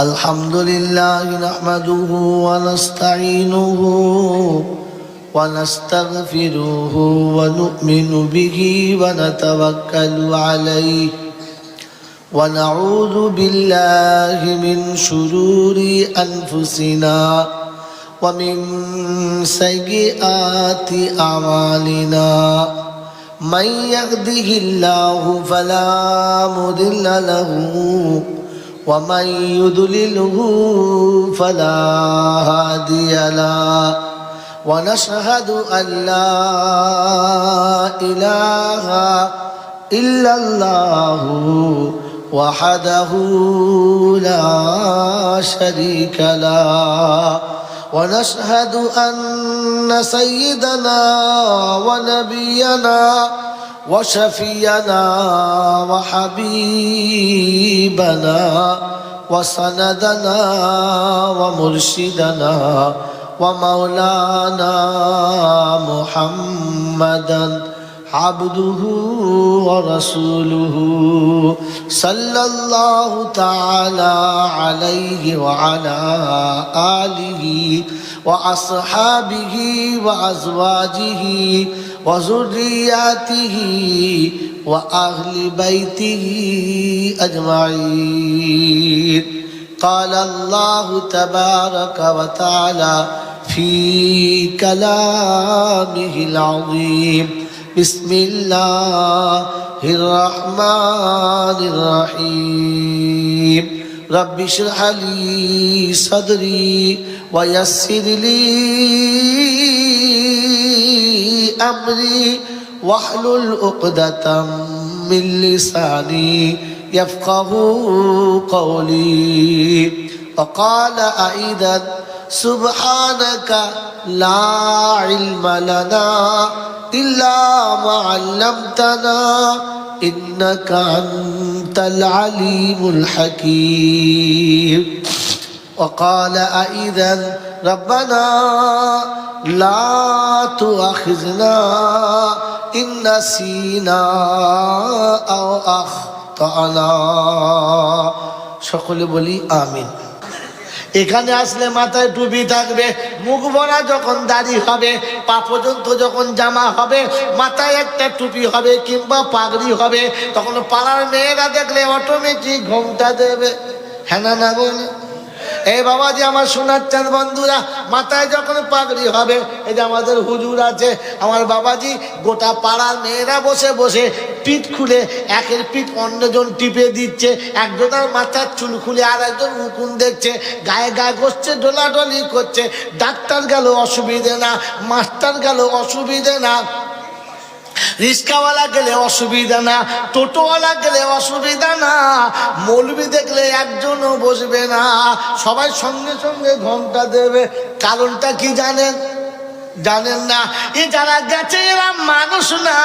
আলহামদুলিল্লাহ নাহমাদুহু ওয়া নাস্তাঈনুহু ওয়া নাস্তাগফিরুহু ওয়া নু'মিনু বিহি ওয়া নাতাওয়াক্কালু আলাইহি ওয়া নাউযু বিল্লাহি মিন শুরুরি আনফুসিনা ومن سيئات أعمالنا من يهده الله فلا مضل له ومن يضلله فلا هادي له ونشهد أن لا إله إلا الله وحده لا شريك له ونشهد أن سيدنا ونبينا وشفينا وحبيبنا وسندنا ومرشدنا ومولانا محمدا عبده ورسوله صلى الله تعالى عليه وعلى آله وأصحابه وأزواجه وذرياته وأهل بيته أجمعين. قال الله تبارك وتعالى في كلامه العظيم: بسم الله الرحمن الرحيم. رب اشرح لي صدري ويسر لي أمري واحلل عقدة من لساني يفقه قولي. وقال أيضا: سبحانك لا علم لنا إلا ما علمتنا إنك أنت العليم الحكيم. وقال أيضا: ربنا لا تؤاخذنا إن نسينا أو أخطأنا. সকলে বলি আমিন। এখানে আসলে মাথায় টুপি থাকবে, মুখ ভরা যখন দাড়ি হবে, পা পর্যন্ত যখন জামা হবে, মাথায় একটা টুপি হবে কিংবা পাগড়ি হবে, তখন পাড়ার মেয়েরা দেখলে অটোমেটিক ঘোমটা দেবে, হ্যাঁ না বলে? এই বাবাজি আমার সোনার চাঁদ বন্ধুরা, মাথায় যখন পাগড়ি হবে, এই যে আমাদের হুজুর আছে, আমার বাবাজি, গোটা পাড়ার মেয়েরা বসে বসে পিঠ খুলে একের পিঠ অন্যজন টিপে দিচ্ছে, একজনের মাথার চুল খুলে আর একজন উকুন দেখছে, গায়ে গায়ে বসছে, ডোলাডলি করছে। ডাক্তার গেল অসুবিধে না, মাস্টার গেল অসুবিধে না, রিক্সাওয়ালা গেলে অসুবিধা না, টোটোওয়ালা গেলে অসুবিধা না, মৌলবি দেখলে একজনও বসবে না, সবাই সঙ্গে সঙ্গে ঘোমটা দেবে। কারণটা কি জানেন? জানেন না এ যারা গেছে এরা মানুষ না,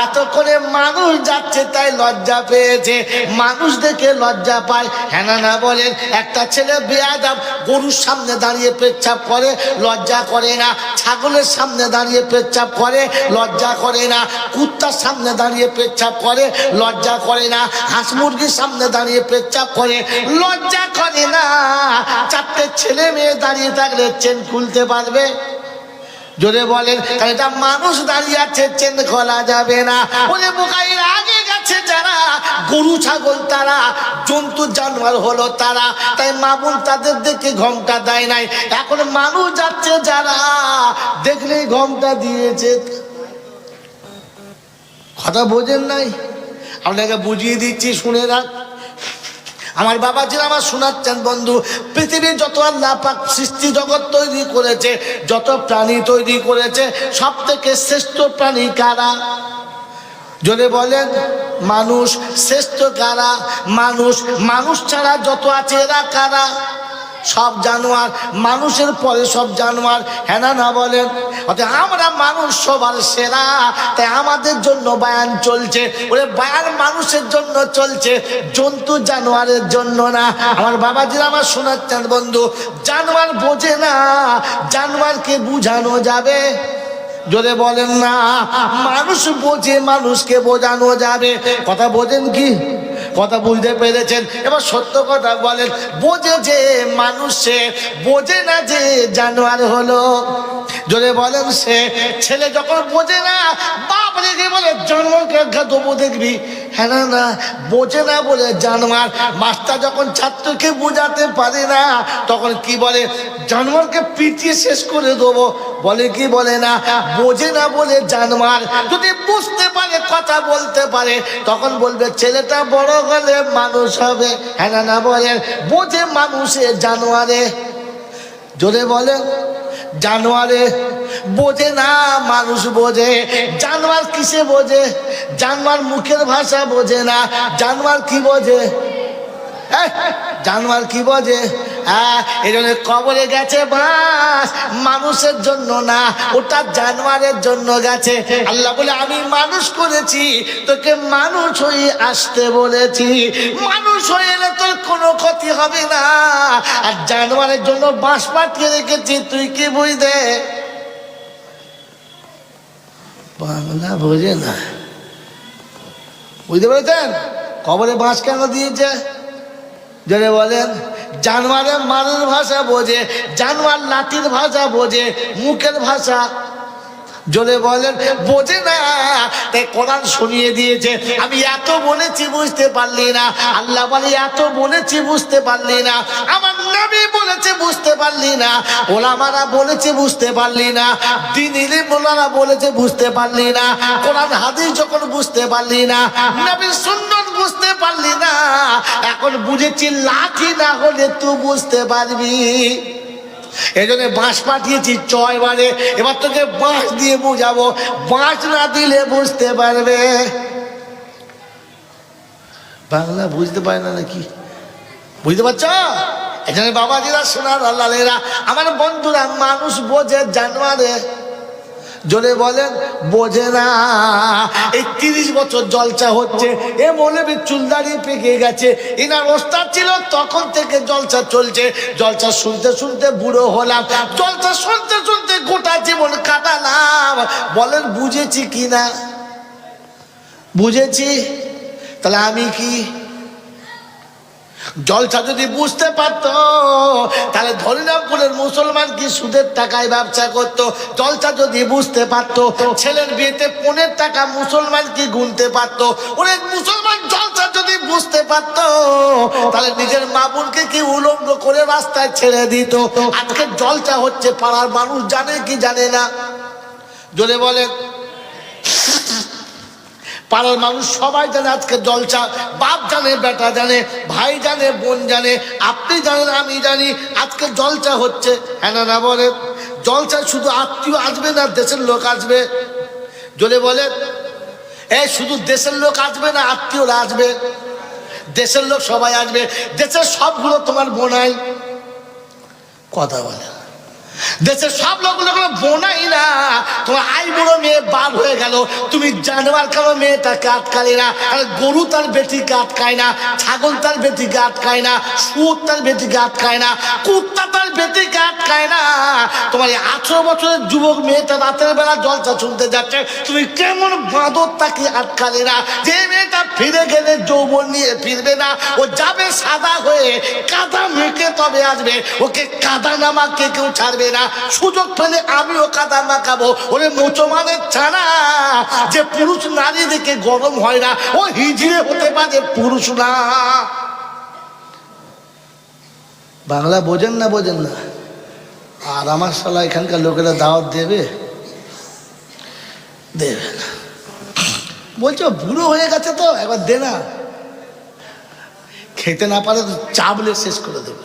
এত করে মানুষ যাচ্ছে তাই লজ্জা পেয়েছে, মানুষ দেখে লজ্জা পায়। হ্যাঁ না বলেন? একটা ছেলে বেয়াদব গরুর সামনে দাঁড়িয়ে পেচ্ছাপ করে, লজ্জা করে না। ছাগলের সামনে দাঁড়িয়ে পেচ্ছাপ করে, লজ্জা করে না। কুত্তার সামনে দাঁড়িয়ে পেচ্ছাপ করে, লজ্জা করে না। হাঁস মুরগির সামনে দাঁড়িয়ে পেচ্ছাপ করে, লজ্জা করে না। চারটে ছেলে মেয়ে দাঁড়িয়ে থাকলে চেন খুলতে পারবে? জোরে বলেন। কারণ এটা মানুষ দাঁড়িয়ে আছে, চেন খোলা যাবে না। ওরে বোকাইয়ের আগে গেছে যারা, গরু ছাগল তারা, জন্তু জানোয়ার হলো তারা, তাই মামুন তাদের দেখে ঘোমটা দেয় নাই। এখন মানুষ যাচ্ছে যারা, দেখলেই ঘোমটা দিয়েছে। কথা বোঝেন নাই? আপনাকে বুঝিয়ে দিচ্ছি, শুনে রাখ। আমার বাবাজিরা আমার শোনাচ্ছেন বন্ধু, পৃথিবীর যত আল্লাহ পাক সৃষ্টি জগৎ তৈরি করেছে, যত প্রাণী তৈরি করেছে, সব থেকে শ্রেষ্ঠ প্রাণী কারা? জোরে বলেন। মানুষ। শ্রেষ্ঠ কারা? মানুষ। মানুষ ছাড়া যত আছে এরা কারা? সব জানোয়ার। মানুষের পরে সব জানোয়ার। হ্যাঁ না বলেন? অর্থাৎ আমরা মানুষ সবার সেরা, তাই আমাদের জন্য বায়ান চলছে। ওরে বায়ান মানুষের জন্য চলছে, জন্তু জানোয়ারের জন্য না। আমার বাবাজিরা আমার শোনাচ্ছেন বন্ধু, জানোয়ার বোঝে না, জানোয়ারকে বুঝানো যাবে? জোরে বলেন না। মানুষ বোঝে, মানুষকে বোঝানো যাবে। কথা বোঝেন কি? কথা বুঝতে পেরেছেন? এবার সত্য কথা বলেন, বোঝে যে মানুষ, সে বোঝে না যে জানোয়ার হলো। জোরে বলেন। সে ছেলে যখন বোঝে না, বাপ রেখে বলে জানোয়ারকে দেবো দেখবি। হ্যাঁ না বোঝে না বলে জানোয়ার। মাস্টার যখন ছাত্রকে বোঝাতে পারে না, তখন কি বলে? জানোয়ারকে পিটিয়ে শেষ করে দেবো। বলে কি বলে না? বোঝে না বলে জানোয়ার। যদি বুঝতে পারে, কথা বলতে পারে, তখন বলবে ছেলেটা বড় হলে মানুষ হবে। হ্যাঁ না বলেন? বোঝে মানুষে জানোয়ারে। জোরে বলেন। জানোয়ারে বোঝে না, মানুষ বোঝে। জানোয়ার কিসে বোঝে? জানোয়ার মুখের ভাষা বোঝে না। জানোয়ার কি বোঝে? জানোয়ার কি বোঝে? এই জন্য কবরে গেছে বাস, মানুষের জন্য না, ওটা জানোয়ারের জন্য গেছে। আল্লাহ বলে আমি মানুষ করেছি, তোকে মানুষ হয়ে আসতে বলেছি। মানুষ হয়ে এলে তোর কোনো ক্ষতি হবে না। আর জানোয়ারের জন্য বাঁশ পাঠিয়ে রেখেছি, তুই কি বুঝতে? বাংলা বোঝে না। বুঝতে পেরেছেন? কবরে বাঁশ কেন দিয়েছে? জোরে বলেন। জানোয়ারের মানের ভাষা বোঝে, জানোয়ার লাঠির ভাষা বোঝে, মুখের ভাষা। জোরে বলেন। বোঝে না, তাই কোরআন শুনিয়ে দিয়েছে। আমি এত বলেছি বুঝতে পারলি না। আল্লাহ বলে এত বলেছি বুঝতে পারলি না। আমার নবী বলেছে বুঝতে পারলি না। ওলামারা বলেছে বুঝতে পারলি না। দ্বীন ইলম ওলামারা বলেছে বুঝতে পারলি না। কোরআন হাদিস যখন বুঝতে পারলি না, নবীর সুন্নাত বুঝতে পারলি না, এখন বুঝেছি লাঠি না হলে তুই বুঝতে পারবি। এই জন্য বাঁশ পাঠিয়েছি ছয়বারে। এবার তোকে বাঁশ দিয়ে বুঝাবো, বাঁশ না দিলে বুঝতে পারবে। বাংলা বুঝতে পারে না নাকি? বুঝতে পারছ? এখানে বাবাজিরা, সোনার আল্লাহেরা, আমার বন্ধুরা, মানুষ বোঝে, জানোয়ারে জোরে বলেন বোঝে না। এই 30 বছর জলসা হচ্ছে, এ মৌলবী চুলদারি পেকে গেছে। এনার ওস্তাদ ছিল, তখন থেকে জলসা চলছে। জলসা শুনতে শুনতে বুড়ো হলাম, জলসা শুনতে শুনতে গোটা জীবন কাটালাম। বলেন বুঝেছি কি না? বুঝেছি। তাহলে আমি কি? জলসা যদি বুঝতে পারতো, তাহলে হরিনামপুরের মুসলমান কি সুদের টাকায় ব্যবসা করতো? জলসা যদি বুঝতে পারতো, ছেলের বিয়েতে 15 টাকা মুসলমান কি গুনতে পারতো? ওরে মুসলমান জলসা যদি বুঝতে পারতো, তাহলে নিজের মা বোনকে কি উলঙ্গ করে রাস্তায় ছেড়ে দিত? আজকে জলসা হচ্ছে, পাড়ার মানুষ জানে কি জানে না? জোরে বলেন। পাড়ার মানুষ সবাই জানে আজকে জলসা। বাপ জানে, বেটা জানে, ভাই জানে, বোন জানে, আপনি জানেন, আমি জানি, আজকে জলসা হচ্ছে। হ্যাঁ না বলেন? জলসা শুধু আত্মীয় আসবে না, দেশের লোক আসবে? জোরে বলেন। এই শুধু দেশের লোক আসবে না, আত্মীয়রা আসবে? দেশের লোক সবাই আসবে। দেশের সবগুলো তোমার বোনাই। কথা বলে দেশের সব লোকগুলো বোনাই না, তোমার আই বুড়ো মেয়ে বার হয়ে গেল, তুমি জানোয়ার কেন মেয়েটাকে আটকালে না? আর গরু তার বেটিকে আটকায় না, ছাগল তার বেটিকে আটকায় না, শুয়োর তার বেটিকে আটকায় না, কুত্তা তার বেটিকে আটকায় না। তোমার 18 বছরের যুবক মেয়েটা রাতের বেলা জলসা শুনতে যাচ্ছে, তুমি কেমন বাঁদর তাকে আটকালে না? যে মেয়েটা ফিরে গেলে যৌবন নিয়ে ফিরবে না, ও যাবে সাদা হয়ে, কাদা মেখে তবে আসবে, ওকে কাদা নামাকে কেউ ছাড়বে না। সুযোগ পেলে আমিও কাদা মাখাবো। ওরে মুসলমানের ছানা, যে পুরুষ নারী দেখে গরম হয় না, ও হিজড়ে হতে পারে, পুরুষ না। বাংলা বোঝেন না? বোঝেন না? আর আমার শালা এখানকার লোকেরা দাওয়াত দেবে দেবে না। বলছো বুড়ো হয়ে গেছে তো একবার দে না, খেতে না পারে তো চাবলে শেষ করে দেবে।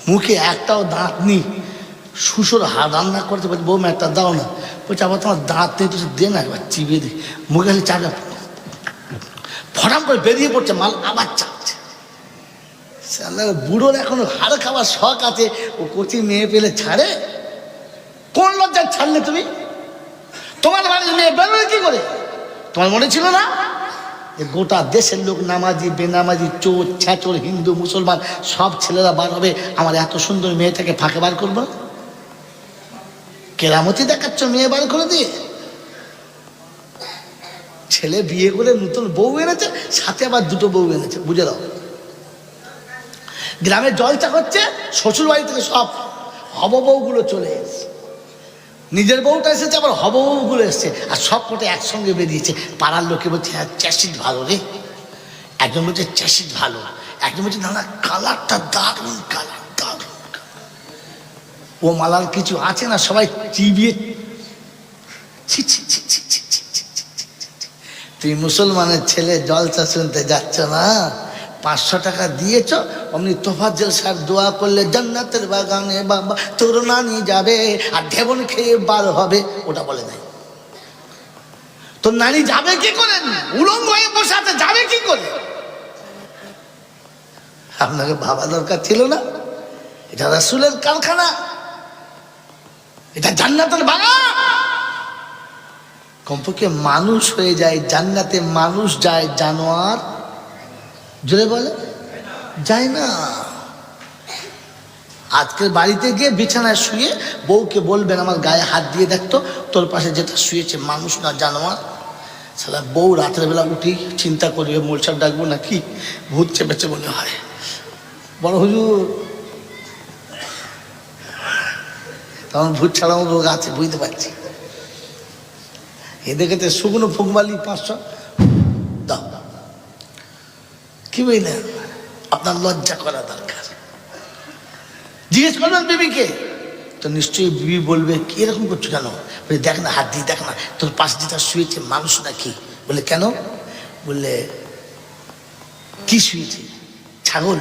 মুখে একটাও দাঁত নেই, শ্বশুর রান্না করতে বলছে বৌমা একটা দাও না, বলছে আবার তোমার দাঁত নেই, তো দে না একবার চিবিয়ে দে। মুখে খালি চাপে ফটাম করে বেরিয়ে পড়ছে মাল, আবার চাপছে। বুড়োর এখনো হাড় খাওয়ার শখ আছে, ও কচি মেয়ে পেলে ছাড়ে? কোন লজ্জায় ছাড়লে তুমি? তোমার বাড়ির মেয়ে বেরোলে কি করে? তোমার মনে ছিল না যে গোটা দেশের লোক নামাজি বেনামাজি চোর ছ্যাচোর হিন্দু মুসলমান সব ছেলেরা বার হবে, আমার এত সুন্দর মেয়েটাকে ফাঁকে বার করবো? কেরামতি দেখাচ্ছ মেয়ে বার করে দিয়ে। ছেলে বিয়ে করে নতুন বউ এনেছে, সাথে আবার দুটো বউ এনেছে, বুঝে দাও। গ্রামে জলচা হচ্ছে, শ্বশুর বাড়ি থেকে সব হববউগুলো চলে এসেছে, নিজের বউটা এসেছে, আবার হববউগুলো এসছে, আর সব কটা একসঙ্গে বেরিয়েছে। পাড়ার লোকে বলছে হ্যাঁ চ্যাসিড ভালো রে, একজন বলছে চ্যাসিড ভালো, একজন বলছে না না কালারটা দারুণ কালার, দারুণ। ও মালার কিছু আছে না, সবাই চিবিয়ে ছি ছি ছি ছি ছি ছি ছি ছি ছি ছি। তুই মুসলমানের ছেলে জলসা শুনতে যাচ্ছ না, 500 টাকা দিয়েছ, অমনি তোফাজ্জল সাহেব দোয়া করলে জান্নাতের বাগানে বাবা তোর নানি যাবে আর ঢেবন খেয়ে বার হবে, ওটা বলে নাই। তোর নানি যাবে কি করে? উলঙ্গ হয়ে বসে আছে, যাবে কি করে? আপনাকে ভাবা দরকার ছিল না? এটা রাসূলের কারখানা, এটা জান্নাতের বাগান। কমপক্ষে মানুষ হয়ে যায় জান্নাতে, মানুষ যায়, জানোয়ার জোরে বলে যায় না। আজকের বাড়িতে গিয়ে বিছানায় শুয়ে বউকে বলবেন আমার গায়ে হাত দিয়ে দেখতো, তোর পাশে যেটা শুয়েছে মানুষ না জানোয়ার। সালা বউ রাতের বেলা উঠি চিন্তা করবে মোলসার ডাকবো নাকি, ভূত চেপেছে মনে হয়। বড় হুজুর, তখন ভূত ছাড়াও রোগ আছে বুঝতে পারছি। এদিকে শুকনো ফুকমালি 500 দাও, কি বুঝলেন? আপনার লজ্জা করা দরকার। জিজ্ঞেস করবেন বিবিকে, তো নিশ্চয়ই বিবি বলবে কি এরকম করছো কেন? বলে দেখ না হাত দিয়ে দেখ না, তোর পাশে যেটা শুয়েছে মানুষ নাকি? বলে কেন? বললে কি শুয়েছে? ছাগল।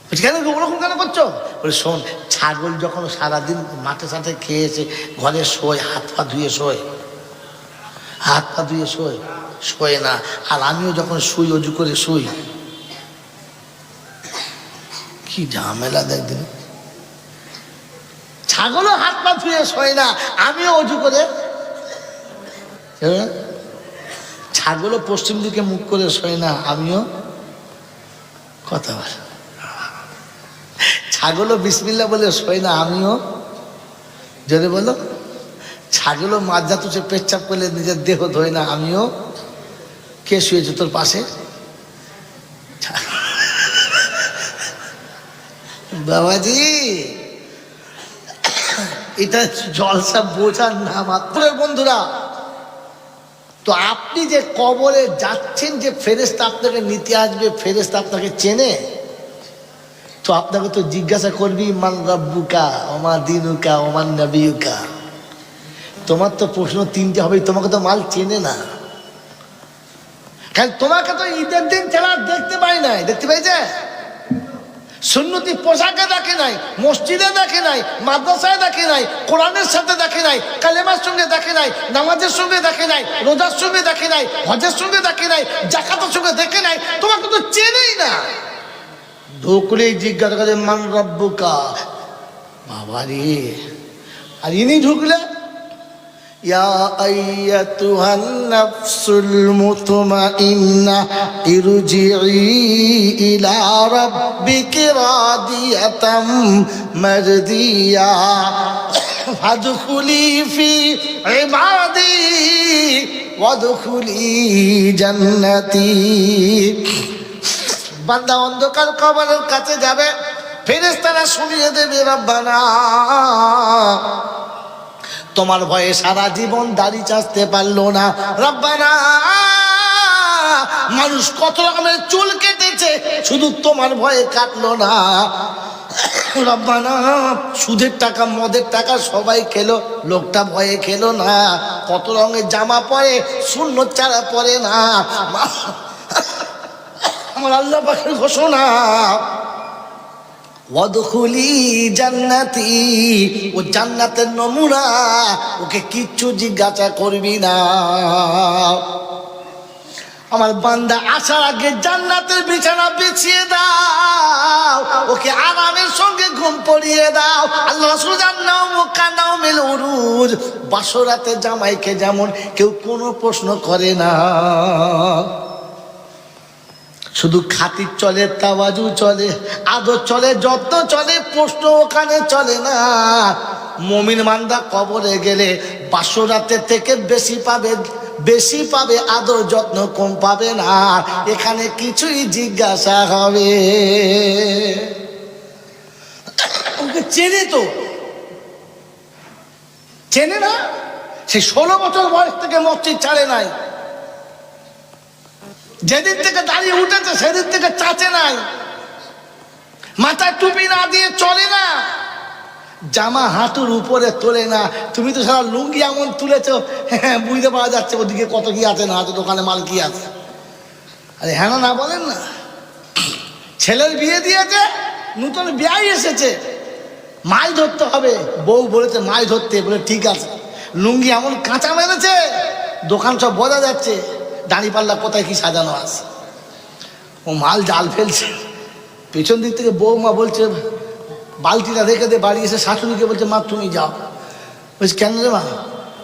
বলছে কেন ওরকম কেন করছো? বলে শোন, ছাগল যখন সারাদিন মাঠে সাথে খেয়েছে, ঘরে শোয়, হাত পা ধুয়ে শোয়, হাত পা ধুয়ে শোয়, শোয় না। আর আমিও যখন শুই অজু করে শুই, কি ঝামেলা দেখবেন। ছাগলও হাত পা ধুয়ে শোয় না, আমিও অজু করে। ছাগলও পশ্চিম দিকে মুখ করে শোয় না, আমিও কথা বল। ছাগলও বিসমিল্লাহ বলে শোয় না, আমিও যদি বলো। ছাগলও মাঝা তুষে পেচ্ছাপ করলে নিজের দেহ ধোয় না, আমিও। কে শুয়েছে তোর পাশে? বাবাজি, এটা জলসা বোঝার না মাত্র। বন্ধুরা, তো আপনি যে কবরে যাচ্ছেন, যে ফেরেশতা আপনাকে নিতে আসবে, ফেরেশতা আপনাকে চেনে তো আপনাকে তো জিজ্ঞাসা করবি মান রাব্বুকা ওমা দিনুকা ওমান নবিয়ুকা। তোমার তো প্রশ্ন 3টে হবে, তোমাকে তো মাল চেনে না। কারণ তোমাকে তো ঈদের দিন ছাড়া দেখতে পাই নাই, দেখতে পাইছে? সুন্নতি পোশাকে দেখে নাই, মসজিদে দেখে নাই, মাদ্রাসায় দেখে নাই, কোরআনের সাথে দেখে নাই, কালেমার সঙ্গে দেখে নাই, নামাজের সঙ্গে দেখে নাই, রোজার সঙ্গে দেখে নাই, হজের সঙ্গে দেখে নাই, জাকাতের সঙ্গে দেখে নাই, তোমাকে তো চেনেই না। ঢোকলেই জিজ্ঞাসা করে মান রাব্বুকা, বাবারে, আর ইনি ঢুকলে ইয়া আইয়াতুহান নাফসুল মুতমাইন্না ইরজিই ইলা রাব্বিকি রাদিয়াতাম মারদিয়া ফাদখুলি ফি ইবাদি ওয়াদখুলি জান্নাতি। বান্দা অন্ধকার কবরের কাছে যাবে, ফেরেশতারা শুনিয়ে দেবে, রব্বানা তোমার ভয়ে সারা জীবন দাড়ি চাচতে পারলো না, রব্বানা মানুষ কত রকমের চুল কেটেছে, শুধু তোমার ভয়ে কাটলো না, রব্বানা সুদের টাকা মদের টাকা সবাই খেলো, লোকটা ভয়ে খেলো না, কত রঙের জামা পরে সুন্নত ছাড়া পরে না, আমার আল্লাহ পাকের ঘোষণা ওয়াদখুলি জান্নাতি, ও জান্নাতের নমুনা, ওকে কিচ্ছু জিজ্ঞাসা করবি না। আমার বান্দা আসার আগে জান্নাতের বিছানা বিছিয়ে দাও, ওকে আরামের সঙ্গে ঘুম পড়িয়ে দাও। আল্লাহ রাসূল জান্নাও মুকানাও মিল উরুজ, বাসরাতে জামাইকে যেমন কেউ কোনো প্রশ্ন করে না, শুধু খাতির চলে, তাওয়াজু চলে, আদর চলে, যত্ন চলে, প্রশ্ন ওখানে চলে না। মুমিন বান্দা কবরে গেলে বাসরাতের থেকে বেশি পাবে আদর যত্ন, কম পাবে না। এখানে কিছুই জিজ্ঞাসা হবে। ওকে চেনে তো, চেনে না, সে 16 বছর বয়স থেকে মসজিদ ছাড়ে নাই, যেদিন থেকে দাঁড়িয়ে উঠেছে সেদিন থেকে চাচে নাই, মাথায় টুপি না দিয়ে চলে না, জামা হাঁটুর উপরে তোলে না। তুমি তো সারা লুঙ্গি এমন তুলেছো, বুঝতে পারা যাচ্ছে ওদিকে কত কি আছে না আছে, দোকানে মাল কি আছে। আরে হ্যাঁ না বলেন না, ছেলের বিয়ে দিয়েছে, নতুন বিয়ে এসেছে, মাছ ধরতে হবে, বউ বলেছে মাছ ধরতে, বলে ঠিক আছে, লুঙ্গি এমন কাঁচা মেরেছে দোকান সব বোঝা যাচ্ছে, দাঁড়িপাল্লা কোথায় কি সাজানো আছে, ও মাল জাল ফেলছে। পেছন দিক থেকে বৌমা বলছে বালতিটা রেখে দে, বাড়ি এসে শাশুড়িকে বলছে মা তুমি যাও। বলছে কেন রে মা,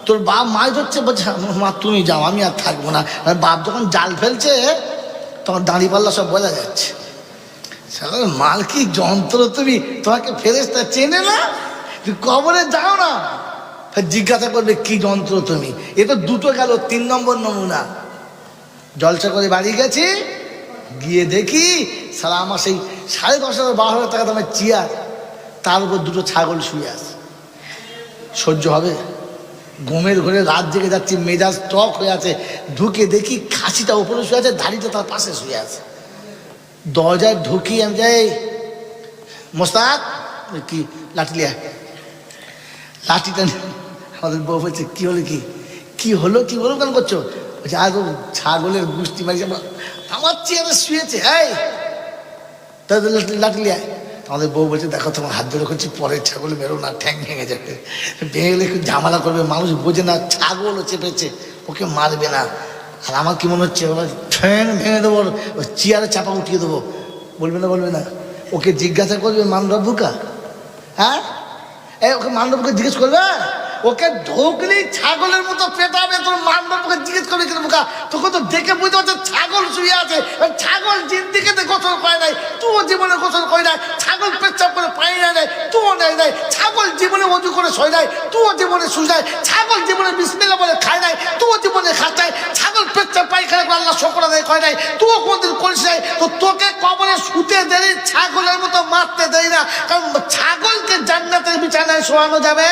তোর বাপ মাছ ধরছে, বলছে মা তুমি যাও, আমি আর থাকবো না। বাপ যখন জাল ফেলছে তখন দাঁড়িপাল্লা সব বোঝা যাচ্ছে। মাল কি যন্ত্র, তুমি তোমাকে ফেরেশতা চেনে না, তুমি কবরে যাও না, জিজ্ঞাসা করবে কি যন্ত্র তুমি। এ তো দুটো গেল, 3 নম্বর নমুনা। জলসা করে বাড়ি গেছি, গিয়ে দেখি সারা আমার সেই 10,500 12,000 টাকা দামের চেয়ার, তার উপর 2টো ছাগল শুয়ে আছে। সহ্য হবে? ঘুমের ঘরে রাত জেগে যাচ্ছি, মেজাজ টক হয়ে আছে, ঢুকে দেখি খাসিটা উপরে শুয়ে আছে, ধাড়িটা তার পাশে শুয়ে আছে। দরজায় ঢুকি, আমি যাই মোস্তাক কি লাঠি লিয়া, লাঠিটা আমাদের বউ বলছে কি হলো, কি হলো, কি বলো কেন করছো? বলছে আর ছাগলের গুষ্টি মারিছে, আমার চেয়ারে শুয়েছে, এই তাদের লাঠি লিয়া। আমাদের বউ বলছে দেখো তোমার হাত ধরে করছি, পরের ছাগল মেরো না, ঠ্যাং ভেঙে যাবে, ভেঙে গেলে একটু ঝামেলা করবে, মানুষ বোঝে না, ছাগলও চেপেছে, ওকে মারবে না। আর আমার কি মনে হচ্ছে ঠ্যাং ভেঙে দেবো, চেয়ারে চাপা উঠিয়ে দেবো। বলবে না, ওকে জিজ্ঞাসা করবে মান রব্বুকা, হ্যাঁ ওকে মান রব্বুকে জিজ্ঞেস করবে, ওকে ঢোকলি ছাগলের মতো পেটাবে, তোর মান রব্বুকে জিজ্ঞেস করবে কেন বোকা? তোকে তো দেখে বুঝতে পারছে ছাগল শুয়ে আছে, ছাগল জিন্দিগিতে গোসল করে নাই, তুইও জীবনে গোসল করে নাই, ছাগল পেচ্ছাপ করে পানি নেয়, তুইও নেয় নাই, ছাগল জীবনে অজু করে শোয় নাই, তুইও জীবনে শুয়ে নাই, ছাগল জীবনে বিসমিল্লাহ বলে খায় নাই, তুইও জীবনে খাস নাই, ছাগল পেচ্ছাপ পায়খানা করে আল্লাহ শুকর আদায় করে নাই, তুইও কোনদিন করিস নাই। তো তোকে কবরে শুতে দেরি, ছাগলের মতো মারতে দেয় না, কারণ ছাগলকে জান্নাতের বিছানায় শোয়ানো যাবে